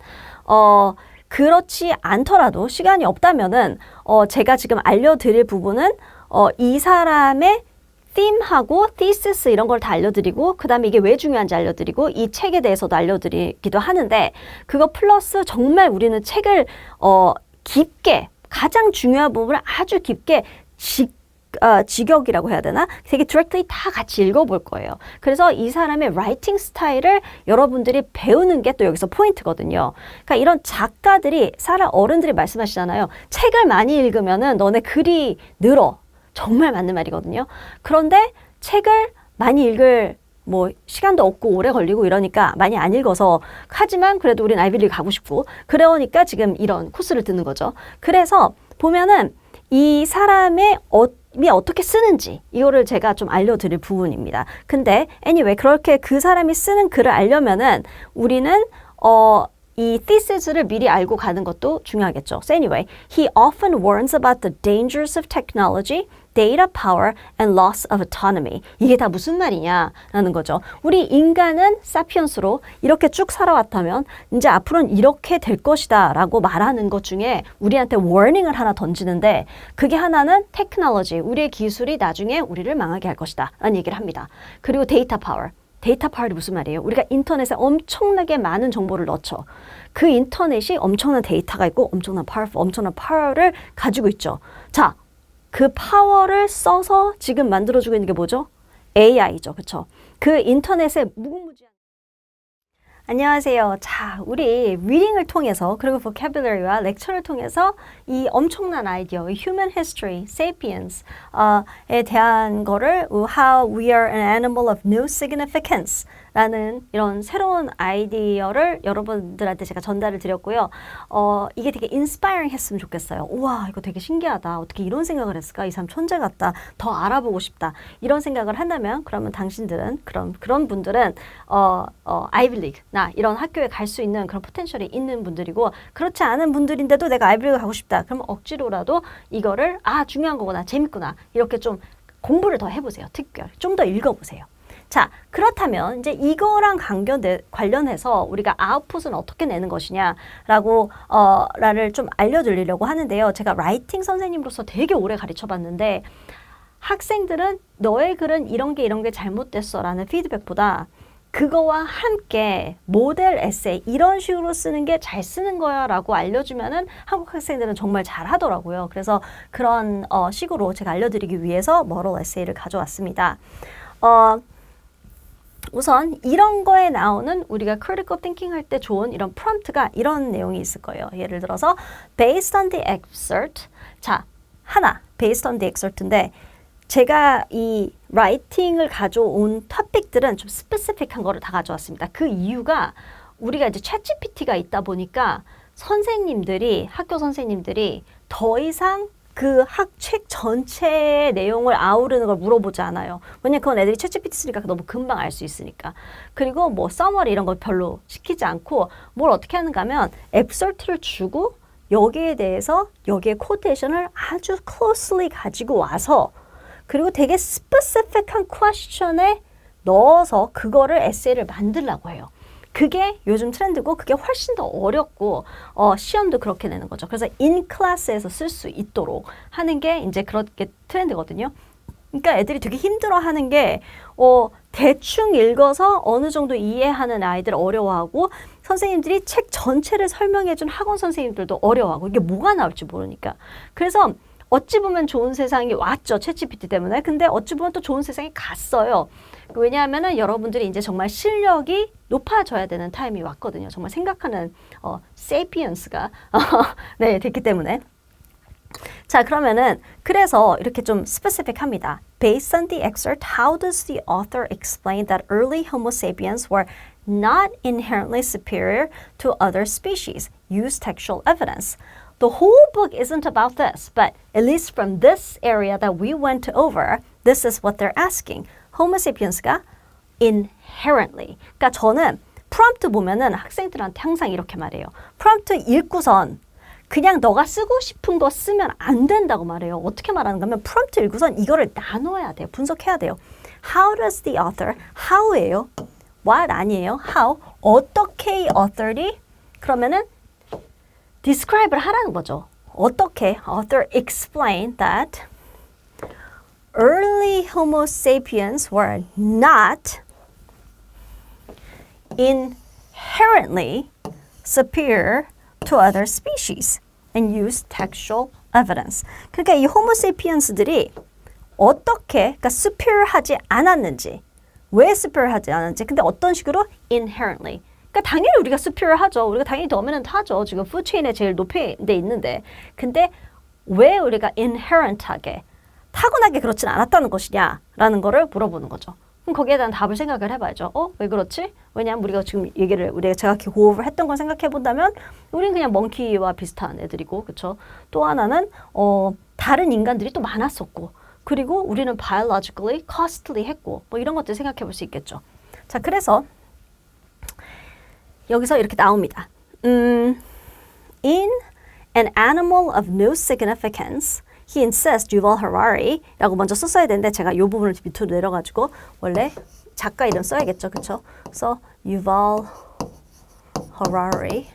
그렇지 않더라도 시간이 없다면은 제가 지금 알려드릴 부분은 이 사람의 theme하고 thesis 이런 걸 다 알려드리고 그 다음에 이게 왜 중요한지 알려드리고 이 책에 대해서도 알려드리기도 하는데 그거 플러스 정말 우리는 책을 깊게 가장 중요한 부분을 아주 깊게 직역이라고 해야 되나? 되게 directly 다 같이 읽어볼 거예요. 그래서 이 사람의 라이팅 스타일을 여러분들이 배우는 게 또 여기서 포인트거든요. 그러니까 이런 작가들이 어른들이 말씀하시잖아요. 책을 많이 읽으면은 너네 글이 늘어. 정말 맞는 말이거든요. 그런데 책을 많이 읽을 시간도 없고 오래 걸리고 이러니까 많이 안 읽어서 하지만 그래도 우린 아이비리그 가고 싶고 그러니까 지금 이런 코스를 듣는 거죠. 그래서 보면은 이 사람의 어떻게 쓰는지 이거를 제가 좀 알려드릴 부분입니다. 근데 anyway 그렇게 그 사람이 쓰는 글을 알려면은 우리는 이 thesis를 미리 알고 가는 것도 중요하겠죠. So anyway, he often warns about the dangers of technology, data power, and loss of autonomy. 이게 다 무슨 말이냐라는 거죠. 우리 인간은 사피엔스로 이렇게 쭉 살아왔다면 이제 앞으로는 이렇게 될 것이다 라고 말하는 것 중에 우리한테 워닝을 하나 던지는데 그게 하나는 테크놀로지, 우리의 기술이 나중에 우리를 망하게 할 것이다 라는 얘기를 합니다. 그리고 데이터 파워. 데이터 파워이 무슨 말이에요? 우리가 인터넷에 엄청나게 많은 정보를 넣죠. 그 인터넷이 엄청난 데이터가 있고 엄청난 파워를 가지고 있죠. 자, 그 파워를 써서 지금 만들어주고 있는 게 뭐죠? AI죠. 그렇죠? 그 인터넷에 무궁무진한 안녕하세요. 자, 우리 리딩을 통해서 그리고 vocabulary와 렉처를 통해서 이 엄청난 아이디어, human history, sapiens에 대한 거를 how we are an animal of no significance 라는 이런 새로운 아이디어를 여러분들한테 제가 전달을 드렸고요. 이게 되게 inspiring 했으면 좋겠어요. 우와, 이거 되게 신기하다. 어떻게 이런 생각을 했을까? 이 사람 천재 같다. 더 알아보고 싶다. 이런 생각을 한다면 그러면 당신들은 그런 분들은 아이비리그 나 이런 학교에 갈 수 있는 그런 포텐셜이 있는 분들이고 그렇지 않은 분들인데도 내가 아이비리그 가고 싶다. 그러면 억지로라도 이거를 중요한 거구나. 재밌구나. 이렇게 좀 공부를 더 해보세요. 특별. 좀 더 읽어보세요. 자, 그렇다면 이제 이거랑 관련해서 우리가 아웃풋은 어떻게 내는 것이냐라고 라를 좀 알려드리려고 하는데요. 제가 라이팅 선생님으로서 되게 오래 가르쳐봤는데 학생들은 너의 글은 이런 게 잘못됐어 라는 피드백보다 그거와 함께 모델 에세이 이런 식으로 쓰는 게 잘 쓰는 거야 라고 알려주면은 한국 학생들은 정말 잘 하더라고요. 그래서 그런 식으로 제가 알려드리기 위해서 모럴 에세이를 가져왔습니다. 우선 이런 거에 나오는 우리가 critical thinking 할 때 좋은 이런 프롬프트가 이런 내용이 있을 거예요. 예를 들어서 based on the excerpt. 자, 하나 based on the excerpt인데 제가 이 라이팅을 가져온 토픽들은 좀 스페시픽한 거를 다 가져왔습니다. 그 이유가 우리가 이제 챗GPT가 있다 보니까 학교 선생님들이 더 이상 그 책 전체의 내용을 아우르는 걸 물어보지 않아요. 왜냐면 그건 애들이 챗GPT 쓰니까 너무 금방 알 수 있으니까. 그리고 뭐 서머리 이런 걸 별로 시키지 않고 뭘 어떻게 하는가 하면 앱설트를 주고 여기에 대해서 여기에 코테이션을 아주 closely 가지고 와서 그리고 되게 스페시픽한 퀘스천에 넣어서 그거를 에세이를 만들려고 해요. 그게 요즘 트렌드고 그게 훨씬 더 어렵고 시험도 그렇게 내는 거죠. 그래서 인 클래스에서 쓸 수 있도록 하는 게 이제 그렇게 트렌드거든요. 그러니까 애들이 되게 힘들어하는 게 대충 읽어서 어느 정도 이해하는 아이들 어려워하고 선생님들이 책 전체를 설명해준 학원 선생님들도 어려워하고 이게 뭐가 나올지 모르니까. 그래서 어찌 보면 좋은 세상이 왔죠. 챗GPT 때문에. 근데 어찌 보면 또 좋은 세상이 갔어요. 왜냐하면은 여러분들이 이제 정말 실력이 높아져야 되는 타임이 왔거든요. 정말 생각하는 세피언스가 네, 됐기 때문에. 자, 그러면은 그래서 이렇게 좀 스페시픽합니다. Based on the excerpt, how does the author explain that early Homo sapiens were not inherently superior to other species? Use textual evidence. The whole book isn't about this, but at least from this area that we went over, this is what they're asking. Homo sapiens가 inherently. 그러니까 저는 프롬프트 보면은 학생들한테 항상 이렇게 말해요. 프롬프트 읽고선 그냥 너가 쓰고 싶은 거 쓰면 안 된다고 말해요. 어떻게 말하는가 하면 프롬프트 읽고선 이거를 나눠야 돼요. 분석해야 돼요. How does the author, how예요. what 아니에요. how. 어떻게 author이 그러면은 describe를 하라는 거죠. 어떻게 author explain that early Homo sapiens were not inherently superior to other species and use textual evidence. 그러니까 이 Homo sapiens들이 어떻게, 그러니까 superior하지 않았는지, 왜 superior하지 않았는지, 근데 어떤 식으로 inherently. 그러니까 당연히 우리가 superior 하죠. 우리가 당연히 dominant 하죠. 지금 푸드체인에 제일 높은 데 있는데. 근데 왜 우리가 inherent하게, 타고나게 그렇진 않았다는 것이냐라는 거를 물어보는 거죠. 그럼 거기에 대한 답을 생각을 해봐야죠. 왜 그렇지? 왜냐하면 우리가 지금 제가 이렇게 호흡을 했던 걸 생각해 본다면 우린 그냥 멍키와 비슷한 애들이고, 그렇죠? 또 하나는 다른 인간들이 또 많았었고, 그리고 우리는 biologically costly 했고, 뭐 이런 것들 생각해 볼 수 있겠죠. 자, 그래서 여기서 이렇게 나옵니다. In an animal of no significance, he insists, 유발 하라리라고 먼저 썼어야 되는데 제가 이 부분을 밑으로 내려가지고 원래 작가 이름 써야겠죠, 그렇죠? 그래서 유발 하라리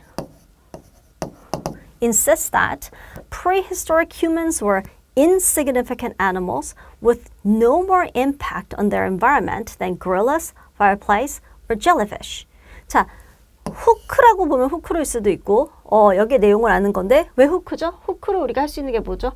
insists that prehistoric humans were insignificant animals with no more impact on their environment than gorillas, fireflies, or jellyfish. 자, 후크라고 보면 후크로일 수도 있고 여기에 내용을 아는 건데 왜 후크죠? 후크로 우리가 할 수 있는 게 뭐죠?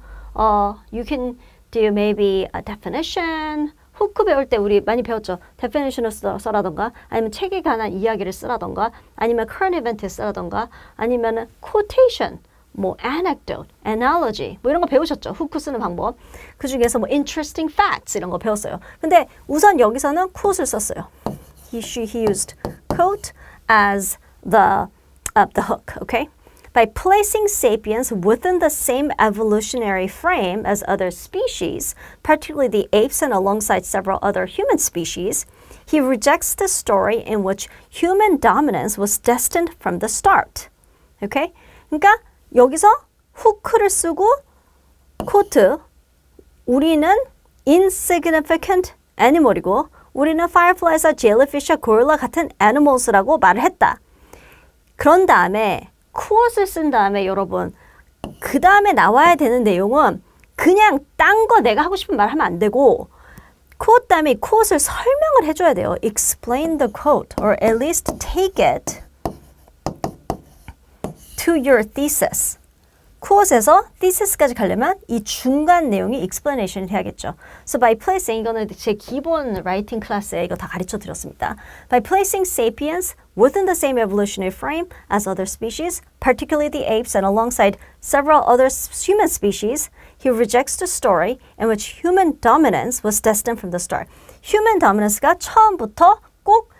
You can do maybe a definition. 후크 배울 때 우리 많이 배웠죠. definition을 써라던가 아니면 책에 관한 이야기를 쓰라던가 아니면 current event를 쓰라던가 아니면 quotation, 뭐 anecdote, analogy 뭐 이런 거 배우셨죠. 후크 쓰는 방법. 그 중에서 뭐 interesting facts 이런 거 배웠어요. 근데 우선 여기서는 quote을 썼어요. He used quote as the hook, okay? By placing sapiens within the same evolutionary frame as other species, particularly the apes and alongside several other human species, he rejects the story in which human dominance was destined from the start. Okay? 그러니까 여기서 후크를 쓰고 quote, 우리는 insignificant animal이고 우리는 fireflyes와 jellyfish와 gorilla 같은 animals라고 말을 했다. 그런 다음에 quotes을 쓴 다음에 여러분 그 다음에 나와야 되는 내용은 그냥 딴 거 내가 하고 싶은 말 하면 안 되고 quote 다음에 quote을 설명을 해줘야 돼요. Explain the quote or at least take it to your thesis. quote에서 thesis까지 가려면 이 중간 내용이 explanation이 돼야겠죠. So by placing, 이거는 제 기본 라이팅 클래스에 이거 다 가르쳐 드렸습니다. By placing sapiens within the same evolutionary frame as other species, particularly the apes and alongside several other human species, he rejects the story in which human dominance was destined from the start. Human dominance가 처음부터 꼭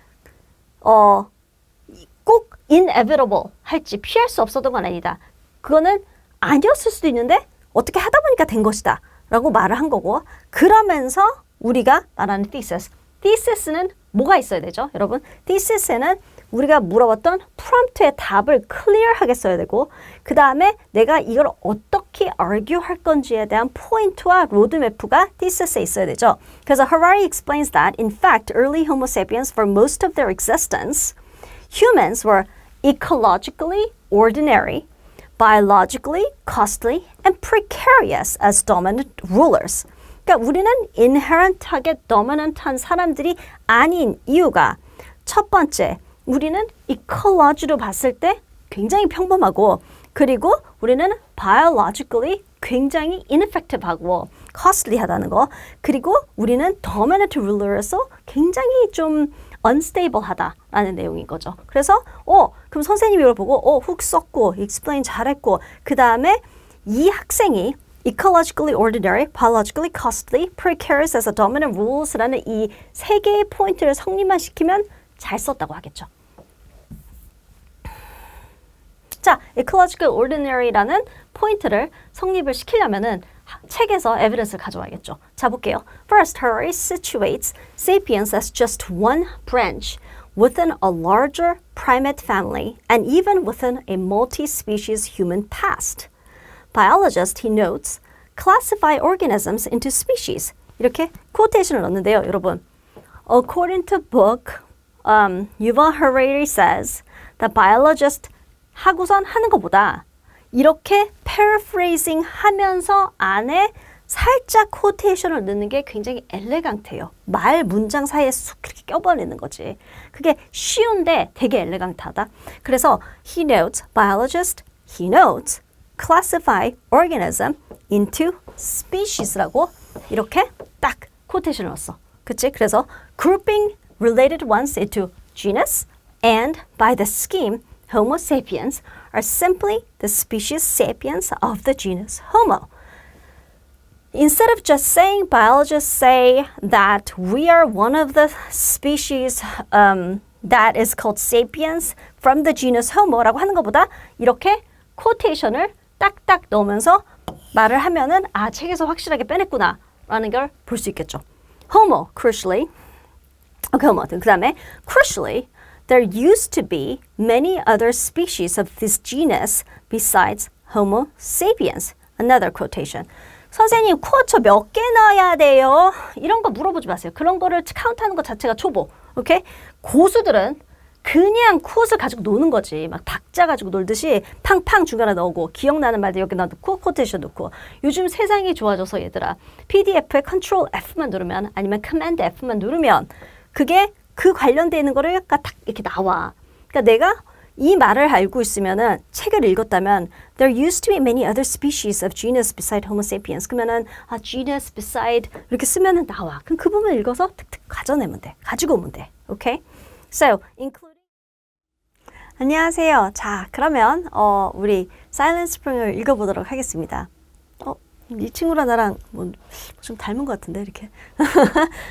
inevitable 할지 피할 수 없었던 건 아니다. 그거는 아니었을 수도 있는데 어떻게 하다 보니까 된 것이다 라고 말을 한 거고 그러면서 우리가 말하는 thesis. thesis는 뭐가 있어야 되죠? 여러분 thesis에는 우리가 물어봤던 프롬프트의 답을 클리어하게 써야 되고 그 다음에 내가 이걸 어떻게 argue 할 건지에 대한 포인트와 로드맵가 thesis에 있어야 되죠. 그래서 Harari explains that in fact early Homo sapiens for most of their existence humans were ecologically ordinary biologically costly and precarious as dominant rulers. 그러니까 우리는 inherent하게 dominant한 사람들이 아닌 이유가 첫 번째, 우리는 ecology로 봤을 때 굉장히 평범하고 그리고 우리는 biologically 굉장히 ineffective하고 costly하다는 거 그리고 우리는 dominant ruler로서 굉장히 좀 unstable하다라는 내용인 거죠. 그래서 그럼 선생님이 이걸 보고 훅 썼고 explain 잘했고 그 다음에 이 학생이 ecologically ordinary, biologically costly, precarious as a dominant rules라는 이 세 개의 포인트를 성립만 시키면 잘 썼다고 하겠죠. 자, ecological ordinary라는 포인트를 성립을 시키려면은 책에서 evidence를 가져와야겠죠. 자, 볼게요. First, Harari situates sapiens as just one branch within a larger primate family and even within a multi-species human past. Biologists, he notes, classify organisms into species. 이렇게 quotation을 넣는데요, 여러분. According to book, Yuval Harari says that biologists 하고선 하는 것보다 이렇게 paraphrasing 하면서 안에 살짝 quotation을 넣는 게 굉장히 엘레강트해요. 말 문장 사이에 쑥 이렇게 껴버리는 거지. 그게 쉬운데 되게 엘레강트하다. 그래서 he notes, biologist, he notes, classify organism into species라고 이렇게 딱 quotation을 넣었어. 그치? 그래서 grouping related ones into genus and by the scheme Homo sapiens are simply the species sapiens of the genus Homo. Instead of just saying, biologists say that we are one of the species that is called sapiens from the genus Homo라고 하는 것보다 이렇게 quotation을 딱딱 넣으면서 말을 하면은 책에서 확실하게 빼냈구나 라는 걸 볼 수 있겠죠. Homo, crucially, 그 다음에 crucially, there used to be many other species of this genus besides Homo sapiens. Another quotation. 선생님, 쿼처 몇 개 넣어야 돼요? 이런 거 물어보지 마세요. 그런 거를 카운트하는 것 자체가 초보. 오케이? 고수들은 그냥 쿼트를 가지고 노는 거지. 막 박자 가지고 놀듯이 팡팡 중간에 넣고 기억나는 말들 여기다 넣고 쿼테이션 넣고. 요즘 세상이 좋아져서 얘들아. PDF에 Ctrl F만 누르면 아니면 Command F만 누르면 그게 그 관련되어 있는 거를 딱 이렇게 나와. 그러니까 내가 이 말을 알고 있으면은 책을 읽었다면 there used to be many other species of genus beside Homo sapiens. 그러면은 genus beside 이렇게 쓰면은 나와. 그럼 그 부분을 읽어서 툭툭 가져내면 돼. 가지고 오면 돼. 오케이? So, including 안녕하세요. 자, 그러면 우리 Silent Spring을 읽어보도록 하겠습니다. 이 친구랑 나랑 좀 닮은 것 같은데 이렇게.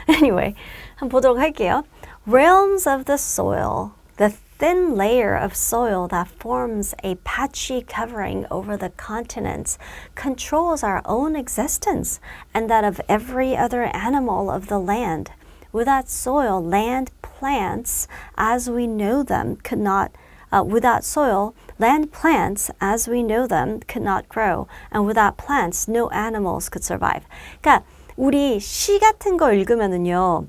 Anyway, 한번 보도록 할게요. Realms of the soil, the thin layer of soil that forms a patchy covering over the continents, controls our own existence and that of every other animal of the land. Without soil, land, plants, as we know them, could not. Without soil, land plants as we know them could not grow, and without plants, no animals could survive. 그러니까 우리 시 같은 거 읽으면은요,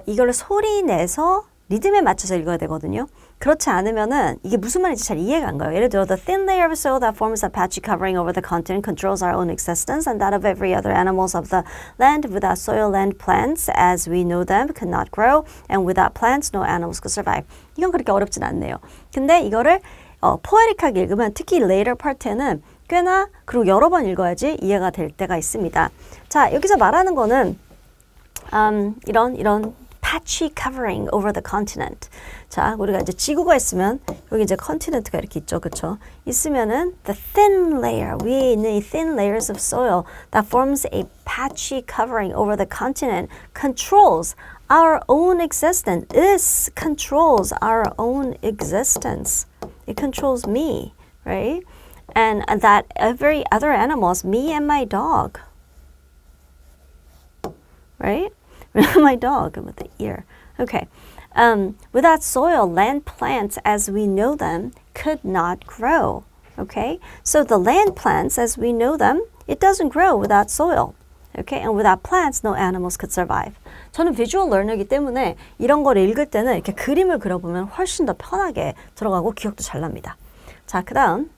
이걸 소리 내서 리듬에 맞춰서 읽어야 되거든요. 그렇지 않으면은 이게 무슨 말인지 잘 이해가 안 가요. 예를 들어 the thin layer of soil that forms a patchy covering over the continent controls our own existence and that of every other animals of the land. Without soil, land plants as we know them could not grow and without plants, no animals could survive. 이건 그렇게 어렵진 않네요. 근데 이거를 포에릭하게 읽으면 특히 later part에는 꽤나 그리고 여러 번 읽어야지 이해가 될 때가 있습니다. 자, 여기서 말하는 거는 이런 patchy covering over the continent. 자, 우리가 이제 지구가 있으면 여기 이제 컨티넨트가 이렇게 있죠, 그렇죠? 있으면은 the thin layer 위에 있는 이 thin layers of soil that forms a patchy covering over the continent controls our own existence. This controls our own existence. It controls me, right? And that every other animals, me and my dog, right? My dog with the ear. Okay. Without soil, land plants as we know them could not grow. Okay. So the land plants as we know them, it doesn't grow without soil. Okay. And without plants, no animals could survive. 저는 비주얼 러너이기 때문에 이런 걸 읽을 때는 이렇게 그림을 그려보면 훨씬 더 편하게 들어가고 기억도 잘 납니다. 자, 그 다음.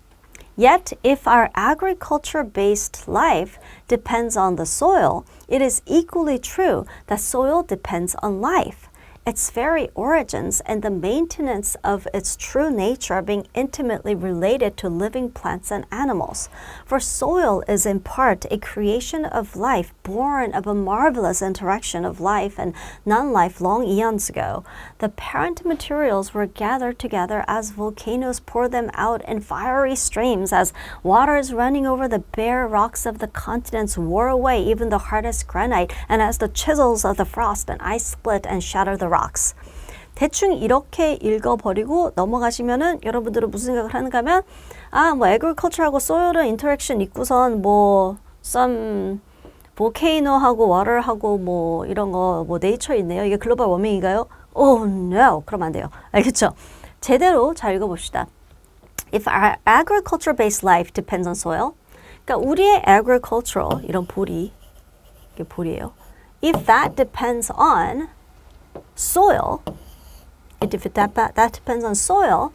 Yet, if our agriculture-based life depends on the soil, it is equally true that soil depends on life. Its very origins and the maintenance of its true nature being intimately related to living plants and animals. For soil is in part a creation of life born of a marvelous interaction of life and non-life long eons ago. The parent materials were gathered together as volcanoes pour them out in fiery streams, as waters running over the bare rocks of the continents wore away even the hardest granite, and as the chisels of the frost and ice split and shatter the rocks. 대충 이렇게 읽어버리고 넘어가시면은 여러분들은 무슨 생각을 하는가 하면 뭐 agriculture하고 soil은 interaction 있고선 뭐 some volcano하고 water하고 뭐 이런 거 뭐 nature 있네요. 이게 글로벌 워밍인가요? Oh no. 그러면 안 돼요. 알겠죠? 제대로 잘 읽어봅시다. If our agriculture-based life depends on soil, 그러니까 우리의 agricultural 이런 볼이 이게 볼이에요. If that depends on soil, if that depends on soil,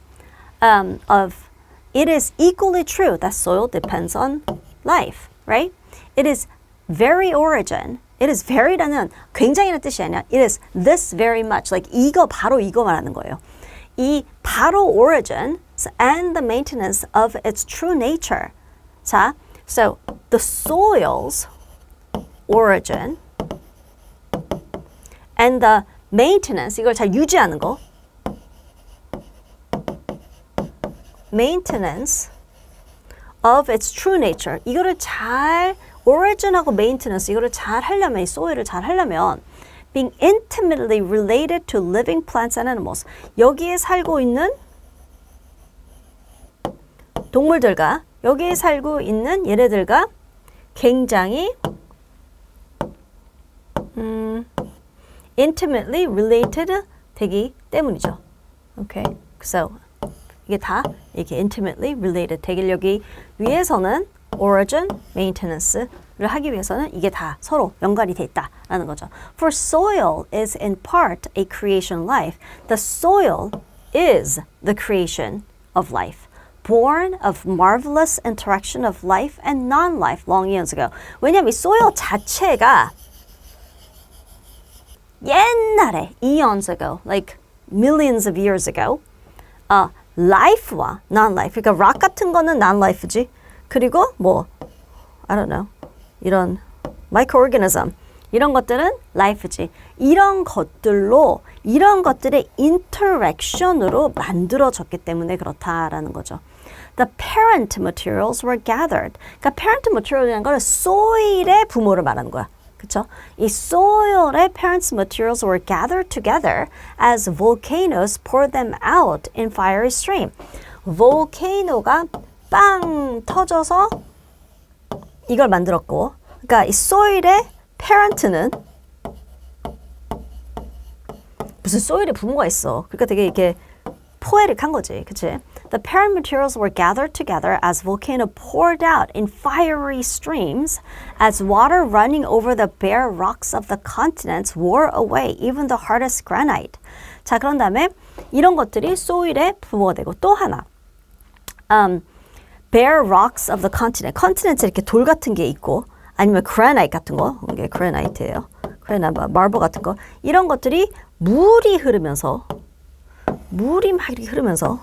it is equally true that soil depends on life, right? It is very origin. It is very라는 굉장히라는 뜻이 아니라 it is this very much, like 이거 바로 이거 말하는 거예요. 이 바로 origin and the maintenance of its true nature. 자, so the soil's origin and the maintenance, 이걸 잘 유지하는 거. Maintenance of its true nature. 이거를 잘 origin하고 maintenance 이거를 잘 하려면 이 soil을 잘 하려면 being intimately related to living plants and animals. 여기에 살고 있는 동물들과 여기에 살고 있는 얘네들과 굉장히 intimately related 되기 때문이죠. Okay. So 이게 다 이렇게 intimately related 되기 위해서는 origin, maintenance를 하기 위해서는 이게 다 서로 연관이 돼 있다라는 거죠. For soil is in part a creation life. The soil is the creation of life. Born of marvelous interaction of life and non-life long eons ago. 왜냐하면 이 soil 자체가 옛날에 eons ago, like millions of years ago, life와 non-life, 그러니까 rock 같은 거는 non-life지. 그리고 뭐 I don't know, 이런 microorganism 이런 것들은 life지. 이런 것들의 interaction으로 만들어졌기 때문에 그렇다라는 거죠. The parent materials were gathered. 그러니까 parent material이라는 건 soil의 부모를 말하는 거야. 그렇죠? 이 soil의 parent materials were gathered together as volcanoes pour them out in fiery stream. volcano가 빵 터져서 이걸 만들었고, 그러니까 이 soil의 parent는 무슨 soil의 부모가 있어. 그러니까 되게 이렇게 포에릭한 거지, 그치? The parent materials were gathered together as volcano poured out in fiery streams, as water running over the bare rocks of the continents wore away even the hardest granite. 자, 그런 다음에 이런 것들이 soil에 부모가 되고 또 하나. bare rocks of the continent. 컨티넨트에 이렇게 돌 같은 게 있고 아니면 granite 같은 거. 이게 granite예요. granite, marble 같은 거. 이런 것들이 물이 막 이렇게 흐르면서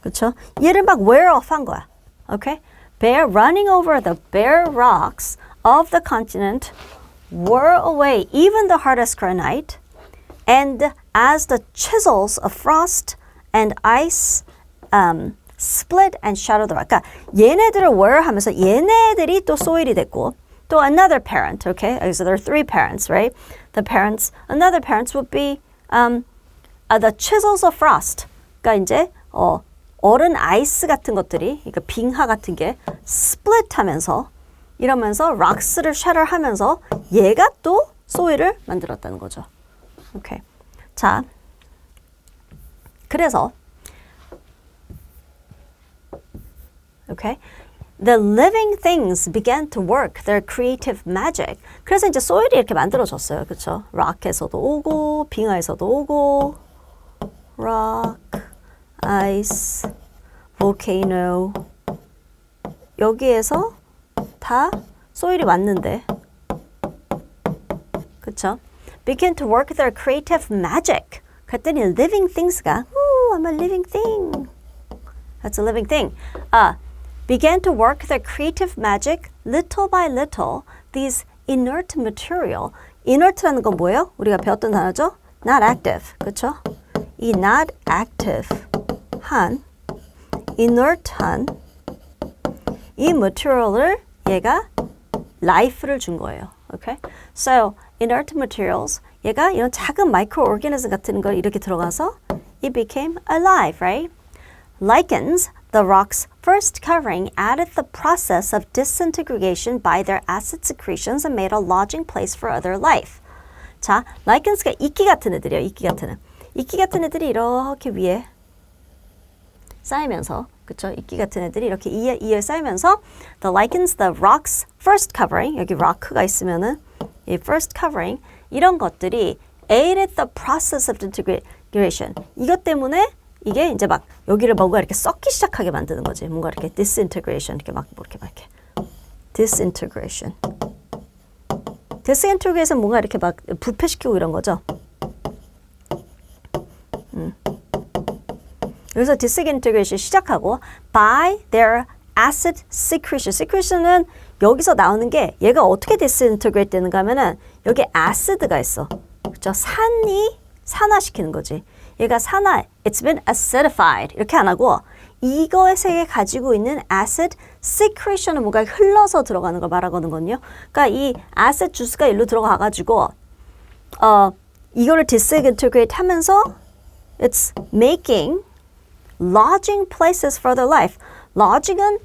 그쵸? 얘를 막 wear off 한 거야. Okay? Bare running over the bare rocks of the continent wore away even the hardest granite, and as the chisels of frost and ice split and shattered the rock. 그러니까 얘네들을 wear 하면서 얘네들이 또 soil이 됐고 또 another parent, okay? So there are three parents, right? Another parents would be the chisels of frost. 그러니까 이제 얼은 아이스 같은 것들이, 그러니까 빙하 같은 게 split 하면서 이러면서 rocks를 shatter 하면서 얘가 또 soil을 만들었다는 거죠. 오케이. 자, 그래서 okay, the living things began to work their creative magic. 그래서 이제 soil이 이렇게 만들어졌어요. 그렇죠? rock에서도 오고 빙하에서도 오고 rock, ice, volcano 여기에서 다 soil이 왔는데 그렇죠? Begin to work their creative magic. 그랬더니 living things가 I'm a living thing. That's a living thing. Began to work their creative magic little by little. These inert material. Inert라는 건 뭐예요? 우리가 배웠던 단어죠? Not active. 그렇죠? 이 not active 한 inert한 이 material을 얘가 life를 준 거예요. Okay? So inert materials 얘가 이런 작은 microorganism 같은 걸 이렇게 들어가서 it became alive, right? Lichens, the rock's first covering, added the process of disintegration by their acid secretions and made a lodging place for other life. 자, lichens가 이끼 같은 애들이에요. 이끼 같은 애들이 이렇게 위에 쌓이면서, 그쵸? 이끼 같은 애들이 이렇게 이에 쌓이면서 the lichens, the rock's first covering, 여기 rock가 있으면은 이 first covering, 이런 것들이 aided the process of disintegration. 이것 때문에 이게 이제 막 여기를 뭔가 이렇게 썩기 시작하게 만드는 거지. 뭔가 이렇게 disintegration, 이렇게 막 disintegration. disintegration 뭔가 이렇게 막 부패시키고 이런 거죠. 여기서 disintegration 시작하고 by their acid secretion. secretion은 여기서 나오는 게 얘가 어떻게 disintegrate 되는가 하면은 여기 acid가 있어. 그렇죠? 산이 산화시키는 거지. 얘가 it's been acidified 이렇게 안 하고 이것에 가지고 있는 acid secretion은 뭔가 흘러서 들어가는 걸 말하거든요. 그러니까 이 acid 주스가 일로 들어가가지고 이거를 disintegrate 하면서 it's making lodging places for their life. lodging은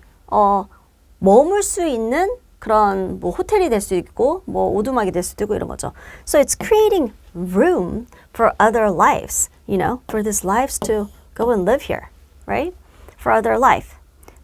머물 수 있는 그런 뭐 호텔이 될 수 있고 뭐 오두막이 될 수도 있고 이런 거죠. So it's creating room for other lives, you know, for these lives to go and live here, right? For other life.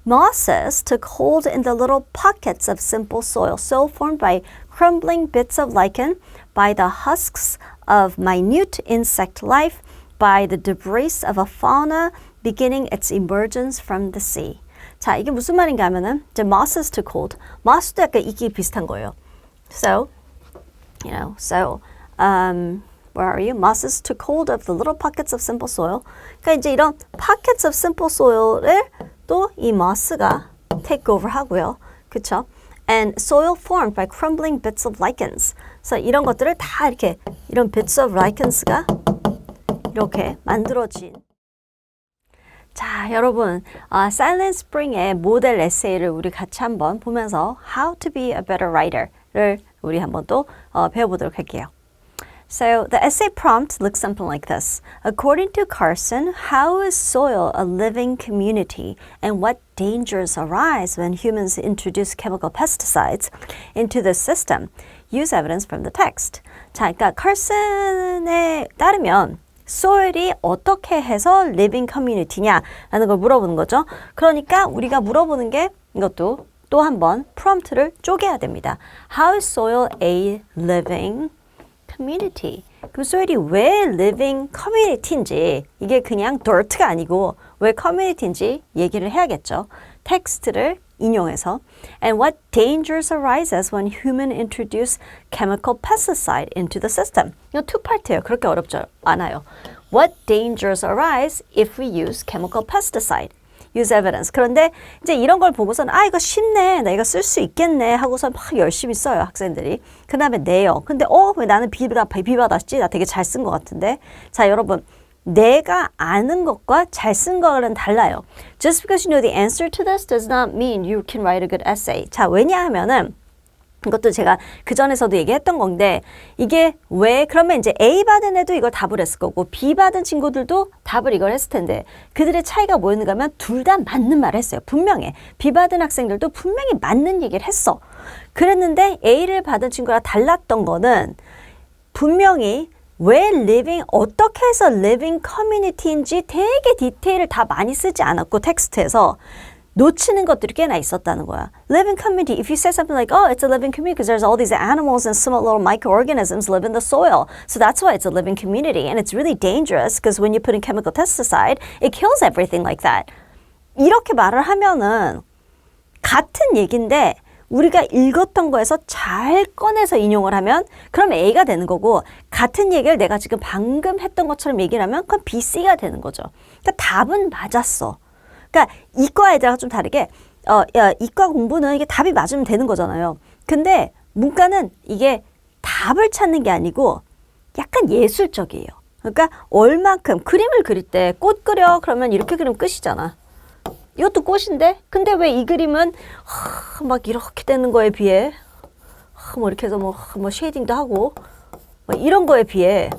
Mosses took hold in the little pockets of simple soil formed by crumbling bits of lichen, by the husks of minute insect life, by the debris of a fauna beginning its emergence from the sea. 자, 이게 무슨 말인가 하면은 이제 mosses took hold. moss도 약간 이끼 비슷한 거예요. So, you know, where are you? Mosses took hold of the little pockets of simple soil. 그러니까 이제 이런 pockets of simple soil을 또 이 moss가 take over 하고요. 그렇죠? And soil formed by crumbling bits of lichens. 그래서 이런 것들을 다 이렇게 이런 bits of lichens가 이렇게 만들어진. 자, 여러분, Silent Spring의 모델 에세이를 우리 같이 한번 보면서 How to be a better writer를 우리 한번 또 배워보도록 할게요. So the essay prompt looks something like this. According to Carson, how is soil a living community and what dangers arise when humans introduce chemical pesticides into the system? Use evidence from the text. 자, 그러니까 Carson에 따르면 soil이 어떻게 해서 living community냐라는 걸 물어보는 거죠. 그러니까 우리가 물어보는 게 이것도 또 한 번 프롬프트를 쪼개야 됩니다. How is soil a living community? 그럼 soil이 왜 living community인지, 이게 그냥 dirt가 아니고 왜 community인지 얘기를 해야겠죠. 텍스트를 인용해서 And what dangers arises when human introduce chemical pesticide into the system? 이거 two part예요. 그렇게 어렵지 않아요. What dangers arise if we use chemical pesticide? Use evidence. 그런데 이제 이런 걸 보고서는 아 이거 쉽네. 나 이거 쓸 수 있겠네 하고서 막 열심히 써요. 학생들이. 그 다음에 내요. 근데 왜 나는 B 받았지? 나 되게 잘 쓴 것 같은데. 자 여러분. 내가 아는 것과 잘 쓴 거는 달라요. Just because you know the answer to this does not mean you can write a good essay. 자, 왜냐하면은 이것도 제가 그전에서도 얘기했던 건데 이게 왜 그러면 이제 A 받은 애도 이걸 답을 했을 거고 B 받은 친구들도 답을 이걸 했을 텐데 그들의 차이가 뭐였는가 하면 둘 다 맞는 말을 했어요. 분명해. B 받은 학생들도 분명히 맞는 얘기를 했어. 그랬는데 A를 받은 친구랑 달랐던 거는 분명히 왜 living, 어떻게 해서 living community인지 되게 디테일을 다 많이 쓰지 않았고 텍스트에서 놓치는 것들이 꽤나 있었다는 거야. Living community, if you say something like, oh, it's a living community because there's all these animals and small little microorganisms live in the soil. So that's why it's a living community. And it's really dangerous because when you put in chemical pesticide, it kills everything like that. 이렇게 말을 하면은 같은 얘기인데 우리가 읽었던 거에서 잘 꺼내서 인용을 하면 그럼 A가 되는 거고 같은 얘기를 내가 지금 방금 했던 것처럼 얘기를 하면 그건 B, C가 되는 거죠. 그러니까 답은 맞았어. 그러니까 이과 애들하고 좀 다르게 이과 공부는 이게 답이 맞으면 되는 거잖아요. 근데 문과는 이게 답을 찾는 게 아니고 약간 예술적이에요. 그러니까 얼만큼 그림을 그릴 때 꽃 그려 그러면 이렇게 그리면 끝이잖아. 이것도 꽃인데 근데 왜 이 그림은 막 이렇게 되는 거에 비해 뭐 이렇게 해서 뭐 쉐이딩도 하고 뭐 이런 거에 비해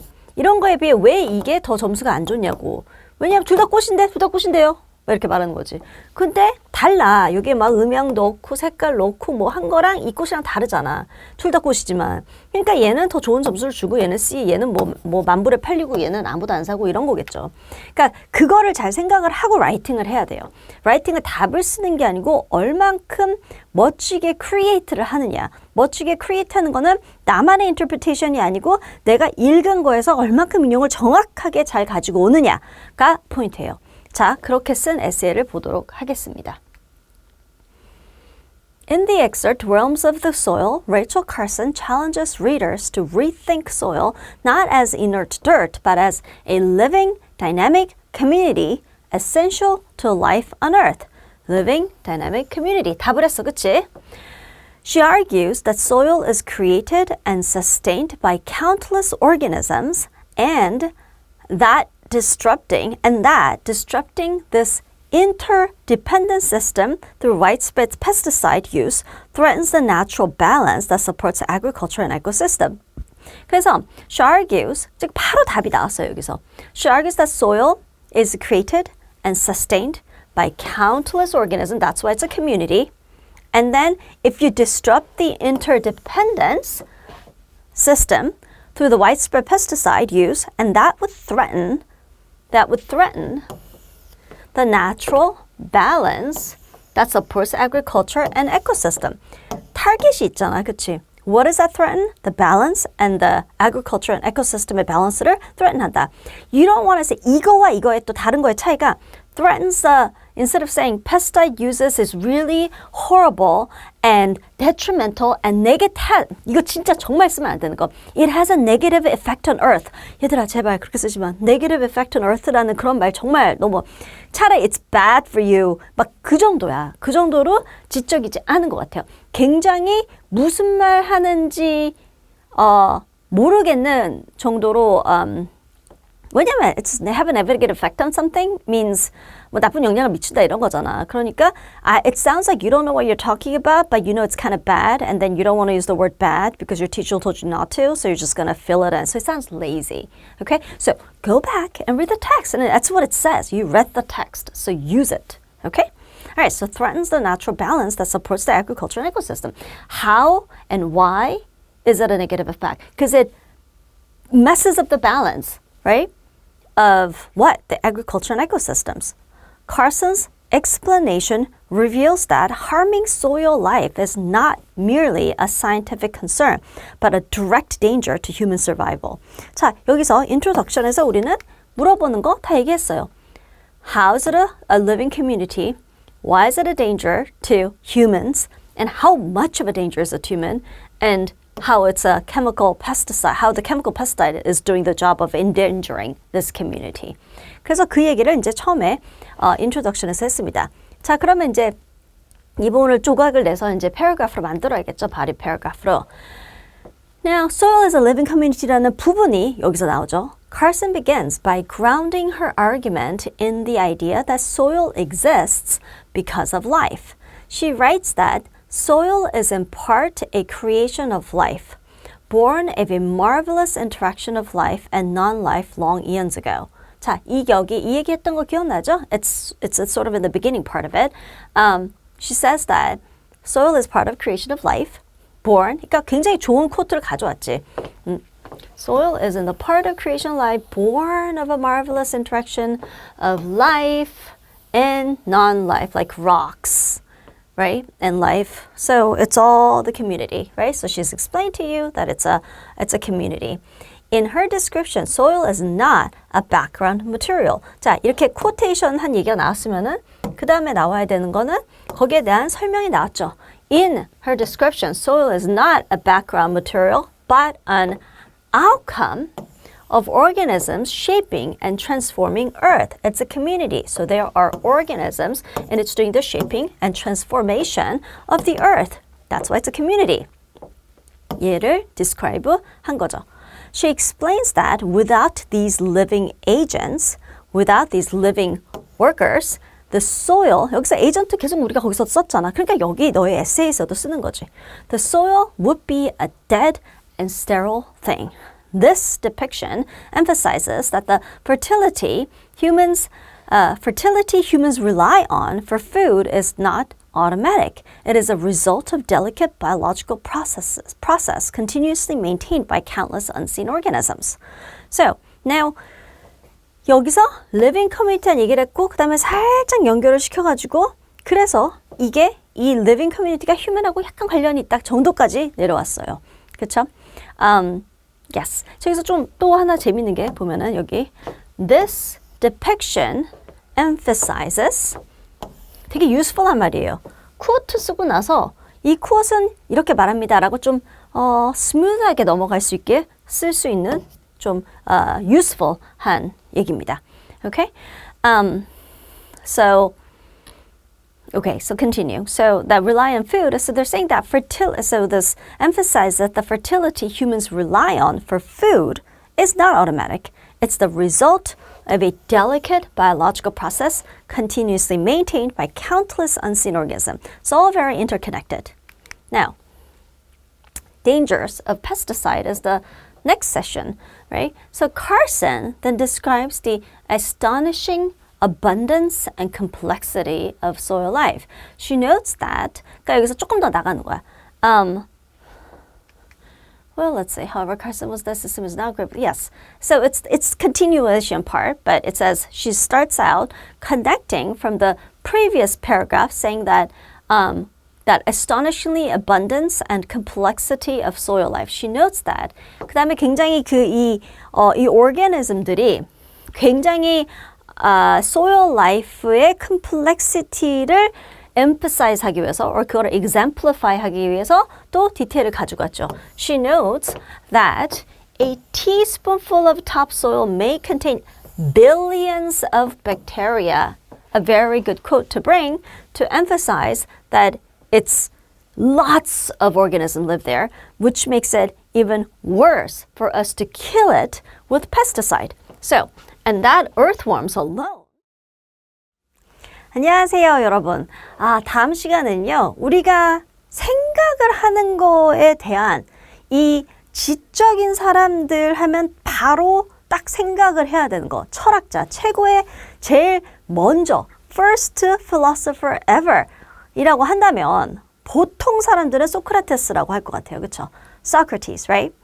왜 이게 더 점수가 안 좋냐고. 왜냐하면 둘 다 꽃인데요. 이렇게 말하는 거지. 근데 달라. 여기에 막 음영 넣고 색깔 넣고 뭐 한 거랑 이 꽃이랑 다르잖아. 둘 다 꽃이지만. 그러니까 얘는 더 좋은 점수를 주고 얘는 C, 얘는 뭐 만불에 팔리고 얘는 아무도 안 사고 이런 거겠죠. 그러니까 그거를 잘 생각을 하고 라이팅을 해야 돼요. 라이팅을 답을 쓰는 게 아니고 얼만큼 멋지게 크리에이트를 하느냐. 멋지게 크리에이트 하는 거는 나만의 인터프리테이션이 아니고 내가 읽은 거에서 얼만큼 인용을 정확하게 잘 가지고 오느냐가 포인트예요. 자, 그렇게 쓴 에세이를 보도록 하겠습니다. In the excerpt Realms of the Soil, Rachel Carson challenges readers to rethink soil not as inert dirt, but as a living, dynamic community essential to life on Earth. Living, dynamic community. 답을 했어, 그치? She argues that soil is created and sustained by countless organisms and that disrupting this interdependent system through widespread pesticide use threatens the natural balance that supports agriculture and ecosystem. 그래서 she argues, 즉 바로 답이 나왔어요 여기서. She argues that soil is created and sustained by countless organisms. That's why it's a community. And then if you disrupt the interdependence system through the widespread pesticide use, and that would threaten the natural balance that supports agriculture and ecosystem. 타겟이 있잖아, 그치? What does that threaten? The balance and the agriculture and ecosystem의 balance를 threaten한다. You don't want to say 이거와 이거의 또 다른 거의 차이가 threatens the instead of saying pesticide uses is really horrible and detrimental and negative. 이거 진짜 정말 쓰면 안 되는 거. It has a negative effect on earth. 얘들아 제발 그렇게 쓰지 마. Negative effect on earth라는 그런 말 정말 너무 차라리 it's bad for you. 막 그 정도야. 그 정도로 지적이지 않은 것 같아요. 굉장히 무슨 말 하는지 모르겠는 정도로 왜냐면 it's have a negative effect on something means 뭐 나쁜 영향을 미친다 이런 거잖아. 그러니까 it sounds like you don't know what you're talking about, but you know it's kind of bad, and then you don't want to use the word bad because your teacher told you not to, so you're just going to fill it in. So it sounds lazy. Okay? So go back and read the text, and that's what it says. You read the text, so use it. Okay? All right, so threatens the natural balance that supports the agriculture and ecosystem. How and why is it a negative effect? Because it messes up the balance, right? of what? The agriculture and ecosystems. Carson's explanation reveals that harming soil life is not merely a scientific concern, but a direct danger to human survival. 자, 여기서 introduction에서 우리는 물어보는 거 다 얘기했어요. How is it a living community? Why is it a danger to humans? And how much of a danger is it to human? And how it's a chemical pesticide, how the chemical pesticide is doing the job of endangering this community. 그래서 그 얘기를 이제 처음에 introduction에서 했습니다. 자, 그러면 이제 이 부분을 조각을 내서 이제 paragraph로 만들어야겠죠. body paragraph로. Now, soil is a living community라는 부분이 여기서 나오죠. Carson begins by grounding her argument in the idea that soil exists because of life. She writes that soil is in part a creation of life, born of a marvelous interaction of life and non-life long eons ago. 자, 이 얘기했던 거 기억나죠? It's sort of in the beginning part of it. She says that soil is part of creation of life, born. 그러니까 굉장히 좋은 코트를 가져왔지. Soil is in the part of creation of life, born of a marvelous interaction of life and non-life, like rocks, right? And life. So it's all the community, right? So she's explained to you that it's a community. In her description, soil is not a background material. 자, 이렇게 quotation 한 얘기가 나왔으면은 그 다음에 나와야 되는 거는 거기에 대한 설명이 나왔죠. In her description, soil is not a background material, but an outcome of organisms shaping and transforming Earth. It's a community, so there are organisms, and it's doing the shaping and transformation of the Earth. That's why it's a community. 얘를 describe 한 거죠. She explains that without these living agents, without these living workers, the soil, 여기서 agent 계속 우리가 거기서 썼잖아. 그러니까 여기 너의 에세이에서도 쓰는 거지. The soil would be a dead and sterile thing. This depiction emphasizes that the fertility humans rely on for food is not automatic. It is a result of delicate biological process continuously maintained by countless unseen organisms. So, now 여기서 living community한 얘기를 했고 그 다음에 살짝 연결을 시켜가지고 그래서 이게 이 living community가 human하고 약간 관련이 있다 정도까지 내려왔어요. 그렇죠? Yes. 저기서 좀 또 하나 재밌는 게 보면은 여기 This depiction emphasizes 되게 useful한 말이에요. quote 쓰고 나서 이 quote은 이렇게 말합니다라고 좀 smooth하게 넘어갈 수 있게 쓸 수 있는 좀 useful한 얘기입니다. Okay? So continue. So that rely on food. So they're saying that so this emphasizes that the fertility humans rely on for food is not automatic. It's the result of a delicate biological process continuously maintained by countless unseen organisms. It's all very interconnected. Now, dangers of pesticide is the next session, right? So Carson then describes the astonishing abundance and complexity of soil life. She notes that, 그러니까 여기서 조금 더 나가는 거야. Well, let's say, however, Carson was the system is now great. Yes. So it's continuation part, but it says she starts out connecting from the previous paragraph saying that that astonishingly abundance and complexity of soil life. She notes that. 그다음에 굉장히 이 organism들이 굉장히 soil life의 complexity를 emphasize 하기 위해서 or 그거를 exemplify 하기 위해서 또 디테일을 가져갔죠. She notes that a teaspoonful of topsoil may contain billions of bacteria. A very good quote to bring to emphasize that it's lots of organisms live there, which makes it even worse for us to kill it with pesticide. So, and that earthworms alone. 안녕하세요, 여러분. 다음 시간은요, 우리가 생각을 하는 거에 대한 이 지적인 사람들 하면 바로 딱 생각을 해야 되는 거. 철학자, 최고의 제일 먼저, first philosopher ever 이라고 한다면 보통 사람들은 소크라테스라고 할 것 같아요. 그렇죠? Socrates, right?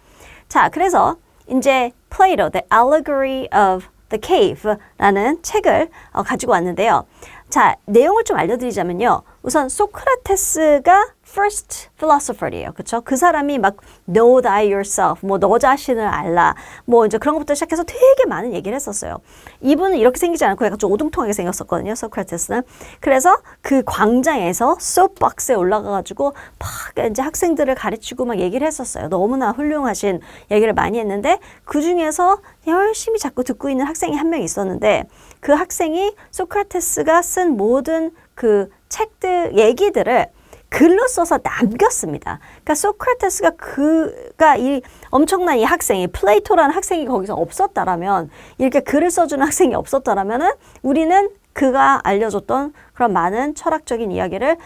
자, 그래서 이제 Plato, the allegory of the Cave라는 책을 가지고 왔는데요. 자, 내용을 좀 알려드리자면요. 우선 소크라테스가 first philosopher이에요. 그쵸? 그 사람이 막 know thy yourself, 뭐 너 자신을 알라, 뭐 이제 그런 것부터 시작해서 되게 많은 얘기를 했었어요. 이분은 이렇게 생기지 않고 약간 좀 오동통하게 생겼었거든요. 소크라테스는. 그래서 그 광장에서 소프박스에 올라가가지고 막 이제 학생들을 가르치고 막 얘기를 했었어요. 너무나 훌륭하신 얘기를 많이 했는데 그 중에서 열심히 자꾸 듣고 있는 학생이 한 명 있었는데 그 학생이 소크라테스가 쓴 모든 그 책들, 얘기들을 글로 써서 남겼습니다. 그러니까 소크라테스가 그가 이 엄청난 이 학생이 플레이토라는 학생이 거기서 없었다라면 이렇게 글을 써주는 학생이 없었다라면은 우리는 그가 알려줬던 그런 많은 철학적인 이야기를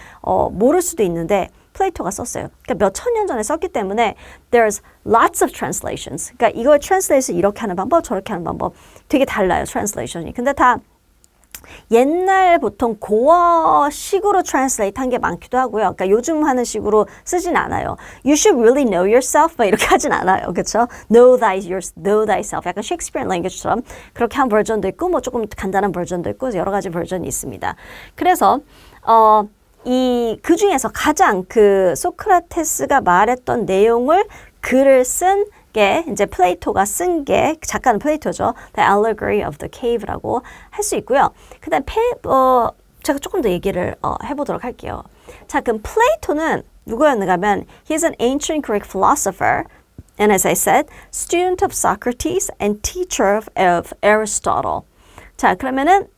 모를 수도 있는데 플레이토가 썼어요. 그러니까 몇 천 년 전에 썼기 때문에 there's lots of translations. 그러니까 이걸 translation 이렇게 하는 방법, 저렇게 하는 방법 되게 달라요. translation이. 근데 다 옛날 보통 고어식으로 translate 한 게 많기도 하고요. 그러니까 요즘 하는 식으로 쓰진 않아요. You should really know yourself 막 이렇게 하진 않아요. 그렇죠? know thyself. 약간 셰익스피어 랭귀지처럼 그렇게 한 버전도 있고 뭐 조금 간단한 버전도 있고 여러 가지 버전이 있습니다. 그래서 그 중에서 가장 그 소크라테스가 말했던 내용을 글을 쓴 게 이제 플레이토가 쓴 게 작가는 플레이토죠. The Allegory of the Cave라고 할 수 있고요. 그다음 제가 조금 더 얘기를 해보도록 할게요. 자, 그럼 플레이토는 누구였는가 하면 he's an ancient Greek philosopher and as I said, student of Socrates and teacher of Aristotle. 자, 그러면은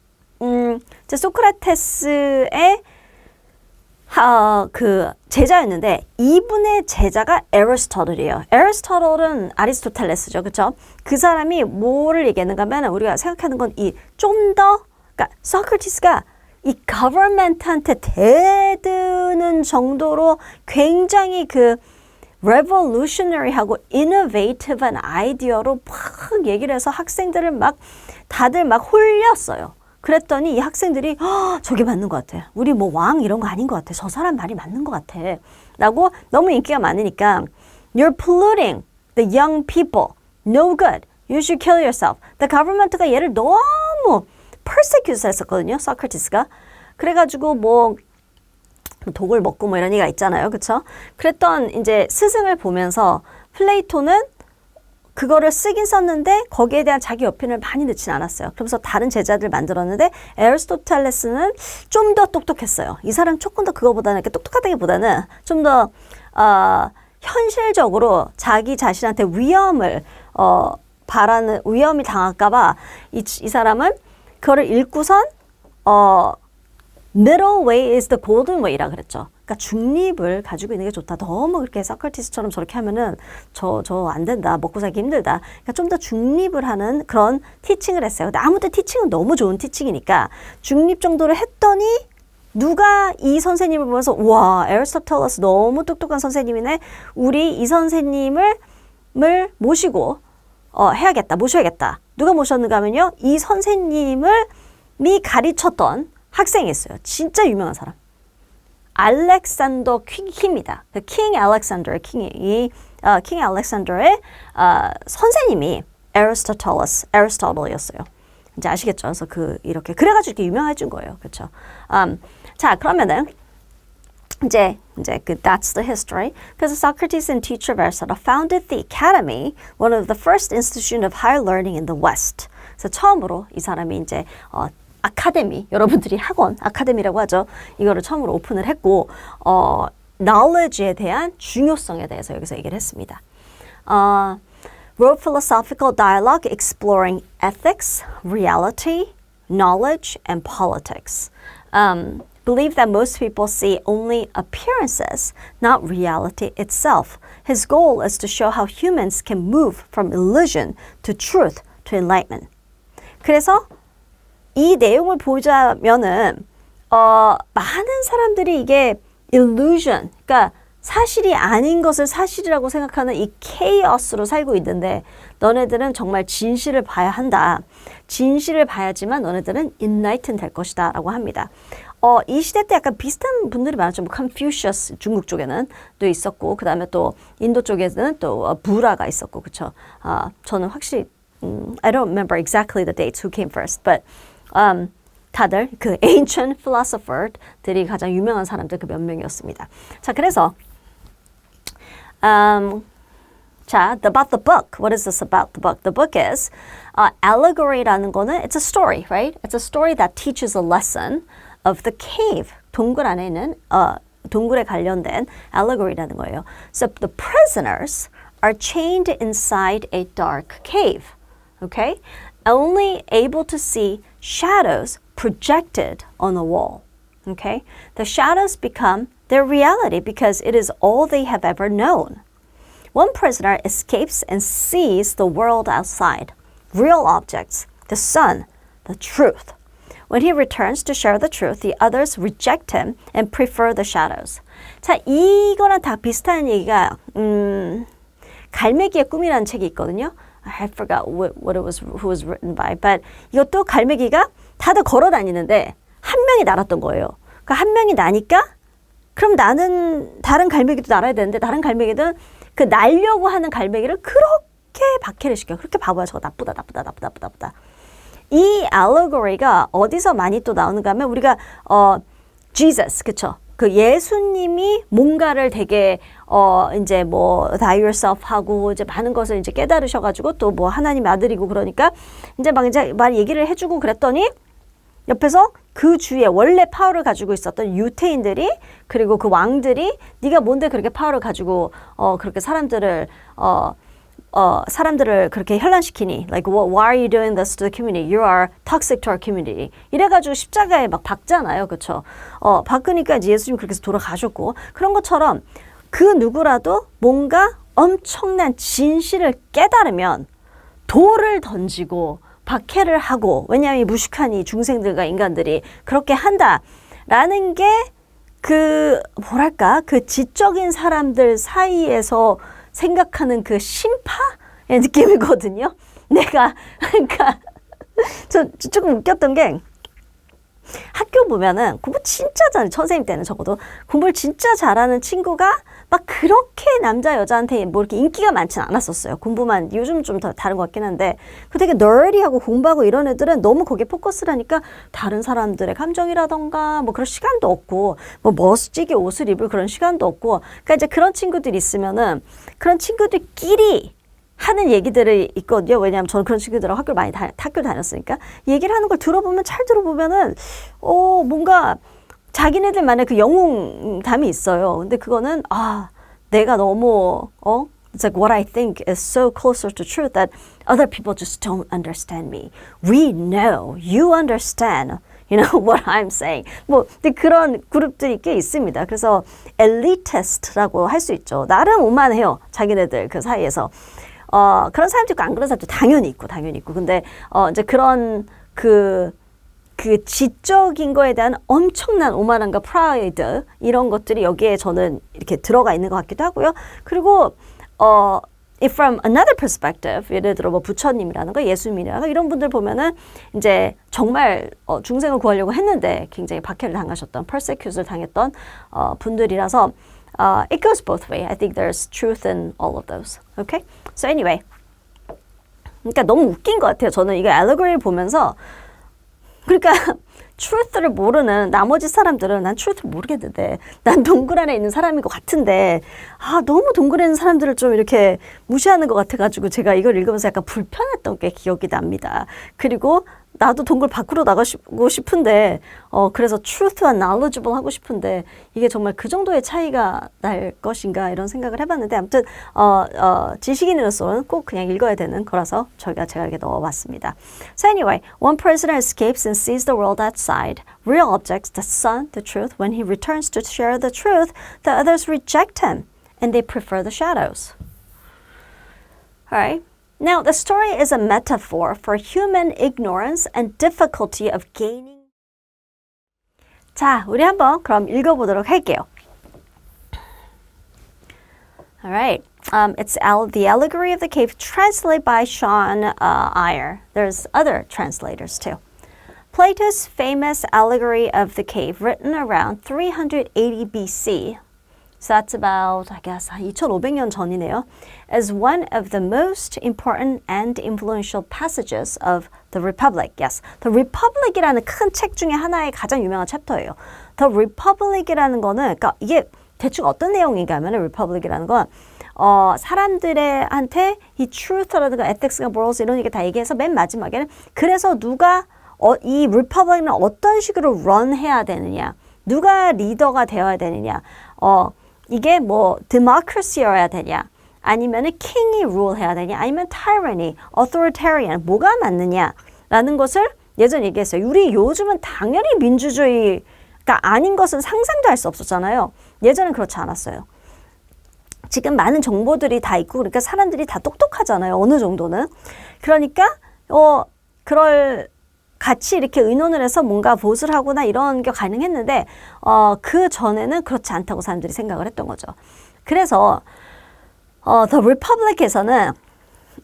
이제 소크라테스의 그 제자였는데 이분의 제자가 에리스토틀이에요. 에리스토틀은 아리스토텔레스죠. 그렇죠? 그 사람이 뭐를 얘기하는가 하면 우리가 생각하는 건 이 좀 더 그러니까 소크라테스가 이 government한테 대드는 정도로 굉장히 그 revolutionary하고 innovative한 아이디어로 막 얘기를 해서 학생들을 막 다들 막 홀렸어요. 그랬더니 이 학생들이 저게 맞는 것 같아. 우리 뭐 왕 이런 거 아닌 것 같아. 저 사람 말이 맞는 것 같아. 라고 너무 인기가 많으니까 You're polluting the young people. No good. You should kill yourself. The government가 얘를 너무 persecute 했었거든요. 소크라테스가. 그래가지고 뭐 독을 먹고 뭐 이런 얘기가 있잖아요. 그쵸? 그랬던 이제 스승을 보면서 플레이토는 그거를 쓰긴 썼는데 거기에 대한 자기 어필을 많이 넣진 않았어요. 그러면서 다른 제자들 만들었는데 에리스토텔레스는 좀 더 똑똑했어요. 이 사람 조금 더 그거보다는 이렇게 똑똑하다기보다는 좀 더 현실적으로 자기 자신한테 위험을 위험이 당할까봐 이 사람은 그거를 읽고선 middle way is the golden way라 그랬죠. 그러니까 중립을 가지고 있는 게 좋다. 너무 그렇게 소크라테스처럼 저렇게 하면은 저 안 된다. 먹고 살기 힘들다. 그러니까 좀 더 중립을 하는 그런 티칭을 했어요. 근데 아무튼 티칭은 너무 좋은 티칭이니까 중립 정도를 했더니 누가 이 선생님을 보면서 와, 에리스토텔레스 너무 똑똑한 선생님이네. 우리 이 선생님을 모시고 모셔야겠다. 누가 모셨는가 하면요. 이 선생님이 가르쳤던 학생이 있어요. 진짜 유명한 사람. 알렉산더 퀸입니다. 킹 알렉산더의 킹 알렉산더의 선생님이 에리스토틀이었어요. 이제 아시겠죠? 그래서 이렇게 그래가지고 이렇게 유명해진 거예요. 그렇죠? 자, 그러면은 이제 that's the history. 그래서 Socrates and teacher of Aristotle founded the academy, one of the first institution of higher learning in the West. 그래서 처음으로 이 사람이 이제 아카데미, 여러분들이 학원, 아카데미라고 하죠. 이거를 처음으로 오픈을 했고, knowledge에 대한 중요성에 대해서 여기서 얘기를 했습니다. Wrote philosophical dialogue exploring ethics, reality, knowledge, and politics. Believed that most people see only appearances, not reality itself. His goal is to show how humans can move from illusion to truth to enlightenment. 그래서 이 내용을 보자면은 많은 사람들이 이게 illusion, 그러니까 사실이 아닌 것을 사실이라고 생각하는 이 케이오스로 살고 있는데 너네들은 정말 진실을 봐야 한다. 진실을 봐야지만 너네들은 enlighten 될 것이다 라고 합니다. 이 시대 때 약간 비슷한 분들이 많았죠. 뭐 Confucius 중국 쪽에는 또 있었고 그 다음에 또 인도 쪽에는 또 부라가 있었고 그쵸. 저는 확실히 I don't remember exactly the dates who came first, but 다들 그 ancient philosopher들이 가장 유명한 사람들 그 몇 명이었습니다. 자, 그래서 자, about the book. What is this about the book? The book is allegory라는 거는 it's a story, right? It's a story that teaches a lesson of the cave. 동굴 안에 있는 동굴에 관련된 allegory라는 거예요. So the prisoners are chained inside a dark cave. Okay? Only able to see shadows projected on a wall. Okay? The shadows become their reality because it is all they have ever known. One prisoner escapes and sees the world outside, real objects, the sun, the truth. When he returns to share the truth, the others reject him and prefer the shadows. 자, 이거랑 다 비슷한 얘기가 갈매기의 꿈이라는 책이 있거든요. I forgot what it was, who was written by, but 이것도 갈매기가 다들 걸어 다니는데 한 명이 날았던 거예요. 그러니까 한 명이 나니까 그럼 나는 다른 갈매기도 날아야 되는데 다른 갈매기는 그 날려고 하는 갈매기를 그렇게 박해를 시켜요. 그렇게 바보야. 저거 나쁘다. 이 allegory가 어디서 많이 또 나오는가 하면 우리가 Jesus, 그쵸? 그 예수님이 뭔가를 되게 이제 뭐 die yourself 하고 이제 많은 것을 이제 깨달으셔가지고 또 뭐 하나님의 아들이고 그러니까 이제 막 이제 말 얘기를 해주고 그랬더니 옆에서 그 주위에 원래 파워를 가지고 있었던 유태인들이 그리고 그 왕들이 네가 뭔데 그렇게 파워를 가지고 그렇게 사람들을 그렇게 현란시키니? Like, why are you doing this to the community? You are toxic to our community. 이래가지고 십자가에 막 박잖아요. 그쵸? 박으니까 이제 예수님 그렇게 해서 돌아가셨고. 그런 것처럼 그 누구라도 뭔가 엄청난 진실을 깨달으면 돌을 던지고 박해를 하고, 왜냐하면 이 무식한 이 중생들과 인간들이 그렇게 한다라는 게 뭐랄까, 그 지적인 사람들 사이에서 생각하는 그 심파의 느낌이거든요. 그러니까 저 조금 웃겼던 게 학교 보면은 공부 진짜 잘하는 선생님 때는 적어도 공부를 진짜 잘하는 친구가 막 그렇게 남자 여자한테 뭐 이렇게 인기가 많지는 않았었어요. 공부만 요즘 좀 더 다른 것 같긴 한데 그 되게 널리하고 공부하고 이런 애들은 너무 거기에 포커스를 하니까 다른 사람들의 감정이라던가 뭐 그런 시간도 없고 뭐 멋지게 옷을 입을 그런 시간도 없고 그러니까 이제 그런 친구들이 있으면은 그런 친구들끼리 하는 얘기들이 있거든요. 왜냐하면 저는 그런 친구들하고 학교 다녔으니까 얘기를 하는 걸 들어보면 잘 들어보면은 뭔가 자기네들만의 그 영웅담이 있어요. 근데 그거는 내가 너무 It's like what I think is so closer to truth that other people just don't understand me. We know, you understand. You know what I'm saying. 뭐 근데 그런 그룹들이 꽤 있습니다. 그래서 elitist라고 할 수 있죠. 나름 오만해요. 자기네들 그 사이에서. 그런 사람도 있고 안 그런 사람도 당연히 있고. 근데 이제 그런 그 지적인 거에 대한 엄청난 오만함과 프라이드 이런 것들이 여기에 저는 이렇게 들어가 있는 것 같기도 하고요. 그리고 from another perspective, 예를 들어 뭐 부처님이라든가 예수님이라든가 이런 분들 보면은 이제 정말 중생을 구하려고 했는데 굉장히 박해를 당하셨던, persecute를 당했던 분들이라서 it goes both way. I think there's truth in all of those. Okay? So anyway, 그러니까 너무 웃긴 것 같아요. 저는 이거 allegory 보면서 그러니까 truth를 모르는 나머지 사람들은 난 truth를 모르겠는데 난 동굴 안에 있는 사람인 것 같은데 너무 동굴에 있는 사람들을 좀 이렇게 무시하는 것 같아가지고 제가 이걸 읽으면서 약간 불편했던 게 기억이 납니다. 그리고 나도 동굴 밖으로 나가고 싶은데 그래서 truth와 knowledgeable 하고 싶은데 이게 정말 그 정도의 차이가 날 것인가 이런 생각을 해봤는데 아무튼 지식인으로서는 꼭 그냥 읽어야 되는 거라서 제가 이렇게 넣어봤습니다. So anyway, one prisoner escapes and sees the world outside, real objects, the sun, the truth. When he returns to share the truth, the others reject him and they prefer the shadows. All right. Now, the story is a metaphor for human ignorance and difficulty of gaining. 자, 우리 한번 그럼 읽어보도록 할게요. All right. It's the Allegory of the Cave, translated by Sean Iyer. There's other translators too. Plato's famous Allegory of the Cave, written around 380 BC, So that's about, I guess, 2500년 전이네요. As one of the most important and influential passages of The Republic. Yes, The Republic이라는 큰 책 중에 하나의 가장 유명한 챕터예요. The Republic이라는 거는, 그러니까 이게 대충 어떤 내용인가 하면 Republic이라는 건 사람들한테 이 truth라든가 ethics가 morals 이런 얘기 다 얘기해서 맨 마지막에는 그래서 누가 이 Republic은 어떤 식으로 run 해야 되느냐, 누가 리더가 되어야 되느냐, 이게 뭐 democracy여야 되냐, 아니면은 king이 rule 해야 되냐, 아니면 tyranny, authoritarian, 뭐가 맞느냐라는 것을 예전에 얘기했어요. 우리 요즘은 당연히 민주주의가 아닌 것은 상상도 할 수 없었잖아요. 예전엔 그렇지 않았어요. 지금 많은 정보들이 다 있고 그러니까 사람들이 다 똑똑하잖아요. 어느 정도는. 그러니까 그럴 같이 이렇게 의논을 해서 뭔가 보수를 하거나 이런 게 가능했는데 그 전에는 그렇지 않다고 사람들이 생각을 했던 거죠. 그래서 The Republic에서는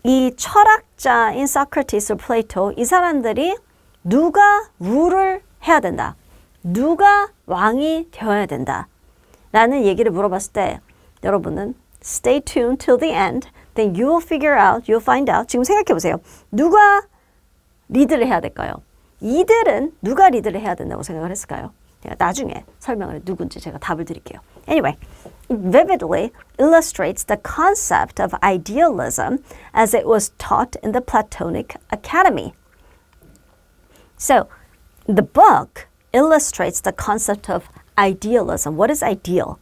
이 철학자인 Socrates, Plato 이 사람들이 누가 룰을 해야 된다. 누가 왕이 되어야 된다. 라는 얘기를 물어봤을 때 여러분은 stay tuned till the end. Then you will figure out, you'll find out. 지금 생각해 보세요. 누가 리드를 해야 될까요? 이들은 누가 리드를 해야 된다고 생각을 했을까요? 제가 나중에 설명을 누군지 제가 답을 드릴게요. Anyway, it vividly illustrates the concept of idealism as it was taught in the Platonic Academy. So, the book illustrates the concept of idealism. What is ideal?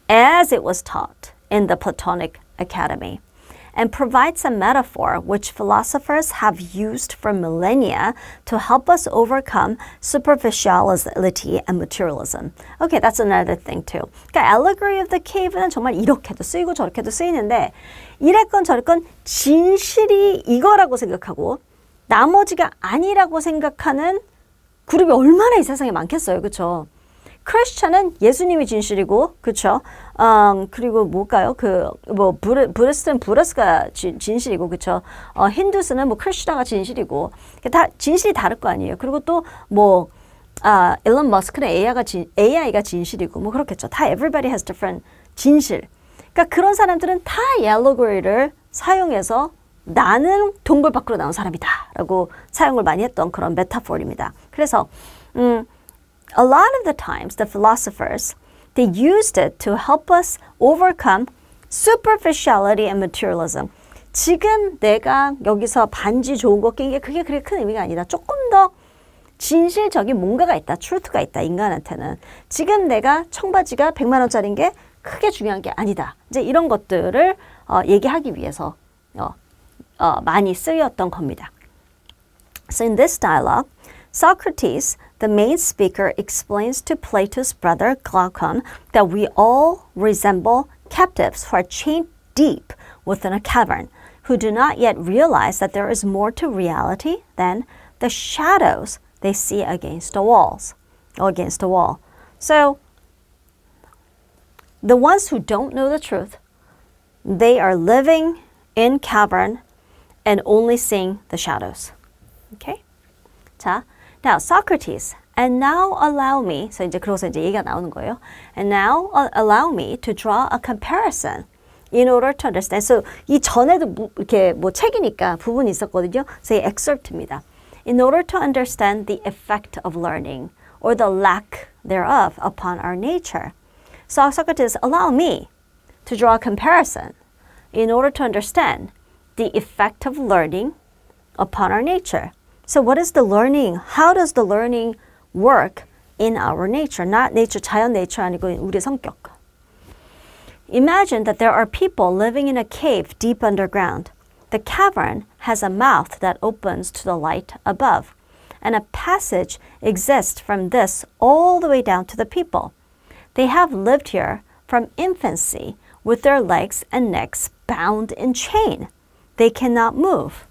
As it was taught in the Platonic Academy. And provides a metaphor which philosophers have used for millennia to help us overcome superficiality and materialism. Okay, that's another thing too. 그러니까 allegory of the cave는 정말 이렇게도 쓰이고 저렇게도 쓰이는데 이랬건 저랬건 진실이 이거라고 생각하고 나머지가 아니라고 생각하는 그룹이 얼마나 이 세상에 많겠어요. 그렇죠? 크리스천은 예수님이 진실이고, 그렇죠? 그리고 뭘까요? 부ddhist는 부ddha가 진실이고, 그렇죠? 힌두스는 뭐 크리스나가 진실이고, 다 진실이 다를 거 아니에요. 그리고 또 뭐 일론 머스크는 AI가 진실이고, 뭐 그렇겠죠. 다 everybody has different 진실. 그러니까 그런 사람들은 다 allegory를 사용해서 나는 동굴 밖으로 나온 사람이다라고 사용을 많이 했던 그런 메타포입니다. 그래서 a lot of the times, the philosophers, they used it to help us overcome superficiality and materialism. 지금 내가 여기서 반지 좋은 거 낀 게 그게 그렇게 큰 의미가 아니다. 조금 더 진실적인 뭔가가 있다. truth가 있다. 인간한테는. 지금 내가 청바지가 100만 원짜리인 게 크게 중요한 게 아니다. 이제 이런 것들을 얘기하기 위해서 많이 쓰였던 겁니다. So in this dialogue, Socrates, the main speaker, explains to Plato's brother Glaucon that we all resemble captives who are chained deep within a cavern, who do not yet realize that there is more to reality than the shadows they see against the walls, or against the wall. So, the ones who don't know the truth, they are living in cavern and only seeing the shadows. Okay? 자, now Socrates, and now allow me, so 이제 그래서 이제 얘기가 나오는 거예요. And now allow me to draw a comparison in order to understand. So 이 전에도 이렇게 뭐 책이니까 부분이 있었거든요. 그래서 이 excerpt입니다. In order to understand the effect of learning or the lack thereof upon our nature. So Socrates, allow me to draw a comparison in order to understand the effect of learning upon our nature. So what is the learning? How does the learning work in our nature? Not nature, 자연 nature 아니고 우리 성격. Imagine that there are people living in a cave deep underground. The cavern has a mouth that opens to the light above, and a passage exists from this all the way down to the people. They have lived here from infancy with their legs and necks bound in chain. They cannot move.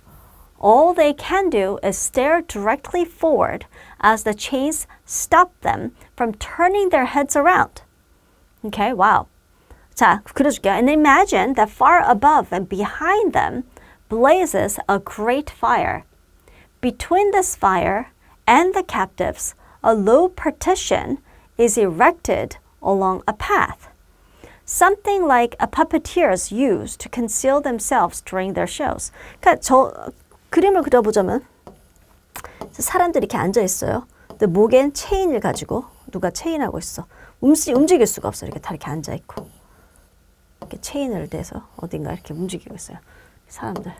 All they can do is stare directly forward as the chains stop them from turning their heads around. Okay, wow. 자, 그려줄게요. And imagine that far above and behind them blazes a great fire. Between this fire and the captives, a low partition is erected along a path. something like a puppeteers use to conceal themselves during their shows. 그러니까 저 그림을 그려보자면 사람들이 이렇게 앉아 있어요. 근데 목엔 체인을 가지고 누가 체인하고 있어. 움직일 수가 없어. 이렇게 다 이렇게 앉아 있고 이렇게 체인을 대서 어딘가 이렇게 움직이고 있어요. 사람들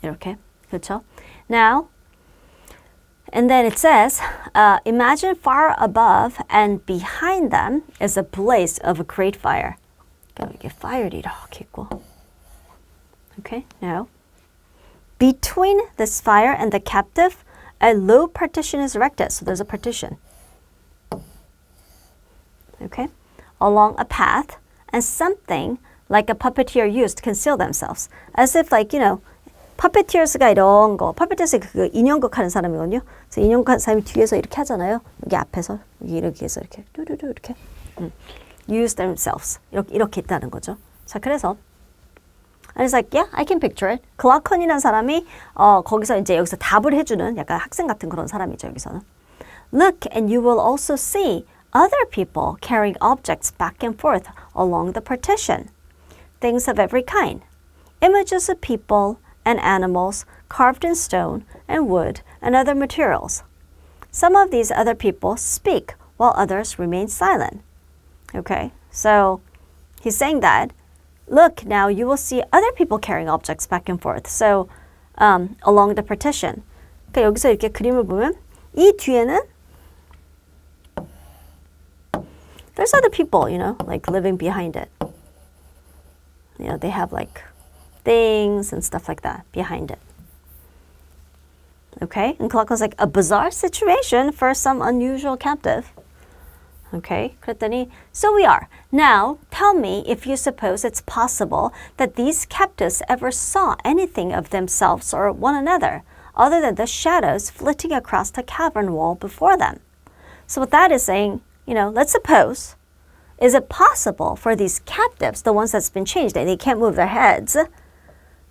이렇게 그렇죠? Now. And then it says, imagine far above and behind them is a blaze of a great fire. 그러니까 이게 fire이 이렇게 있고. Okay, now. Between this fire and the captive, a low partition is erected. So there's a partition. Okay, along a path, and something like a puppeteer used to conceal themselves. As if like, puppeteers가 이런 거, puppeteers가 그 인형극 하는 사람이거든요. 그래서 인형극 하는 사람이 뒤에서 이렇게 하잖아요. 여기 앞에서, 여기 이렇게 해서 이렇게 뚜루루 이렇게 use themselves 이렇게 있다는 거죠. 자, 그래서 And it's like, yeah, I can picture it. 글라컨이라는 사람이 거기서 이제 여기서 답을 해주는 약간 학생 같은 그런 사람이죠, 여기서는. Look, and you will also see other people carrying objects back and forth along the partition. Things of every kind. Images of people and animals carved in stone and wood and other materials. Some of these other people speak while others remain silent. Okay, so he's saying that, look, now you will see other people carrying objects back and forth. So, along the partition. 그러니까 여기서 이렇게 그림을 보면 이 뒤에는 there's other people, like living behind it. They have like things and stuff like that behind it. Okay, and Clark was like a bizarre situation for some unusual captive. Okay, 그랬더니, so we are. Now, tell me if you suppose it's possible that these captives ever saw anything of themselves or one another, other than the shadows flitting across the cavern wall before them. So what that is saying, let's suppose, is it possible for these captives, the ones that's been changed, they can't move their heads,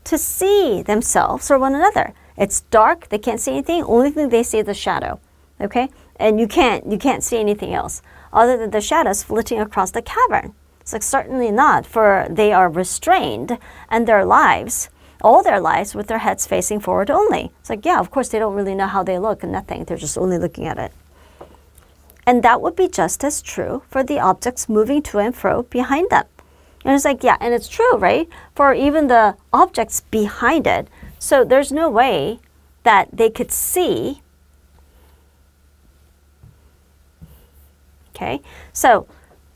to see themselves or one another? It's dark, they can't see anything, only thing they see is the shadow. Okay? And you can't see anything else other than the shadows flitting across the cavern. It's like certainly not, for they are restrained and their lives, all their lives, with their heads facing forward only. It's like, yeah, of course they don't really know how they look and nothing. They're just only looking at it. And that would be just as true for the objects moving to and fro behind them. And it's like, yeah, and it's true, right? For even the objects behind it. So there's no way that they could see. Okay, so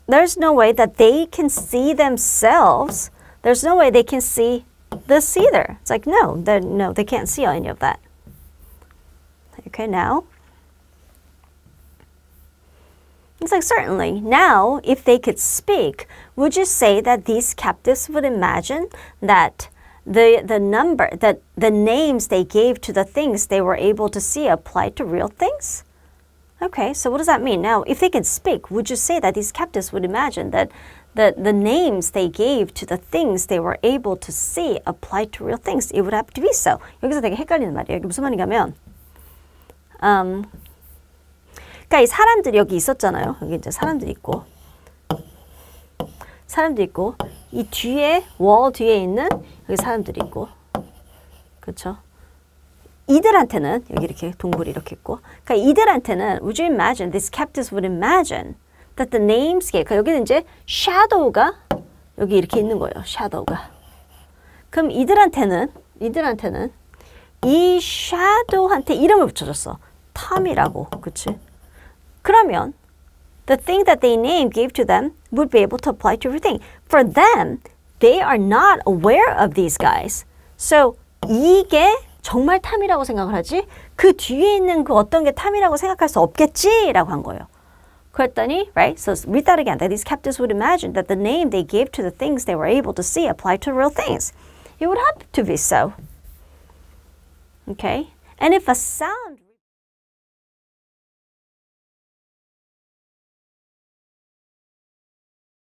there's no way that they can see themselves. There's no way they can see this either. It's like, no, they can't see any of that. Okay, now. It's like, certainly. Now, if they could speak, would you say that these captives would imagine that the names they gave to the things they were able to see applied to real things? Okay, so what does that mean? Now, if they can speak, would you say that these captives would imagine that the names they gave to the things they were able to see applied to real things? It would have to be so. 여기서 되게 헷갈리는 말이에요. 여기 무슨 말인가면, 그러니까 이 사람들이 여기 있었잖아요. 여기 이제 사람들이 있고, 이 뒤에 월 뒤에 있는 여기 사람들이 있고, 그렇죠? 이들한테는 여기 이렇게 동굴이 이렇게 있고, 그러니까 이들한테는 would you imagine, these captives would imagine that the names gave, 그러니까 여기는 이제 shadow가 여기 이렇게 있는 거예요. shadow가. 그럼 이들한테는 이 shadow한테 이름을 붙여줬어. 탐이라고, 그렇지? 그러면 the thing that they name gave to them would be able to apply to everything. For them, they are not aware of these guys. So 이게 정말 탐이라고 생각을 하지? 그 뒤에 있는 그 어떤 게 탐이라고 생각할 수 없겠지라고 한 거예요. 그랬더니, right? So read that again. That these captives would imagine that the name they gave to the things they were able to see applied to real things. It would have to be so. Okay? And if a sound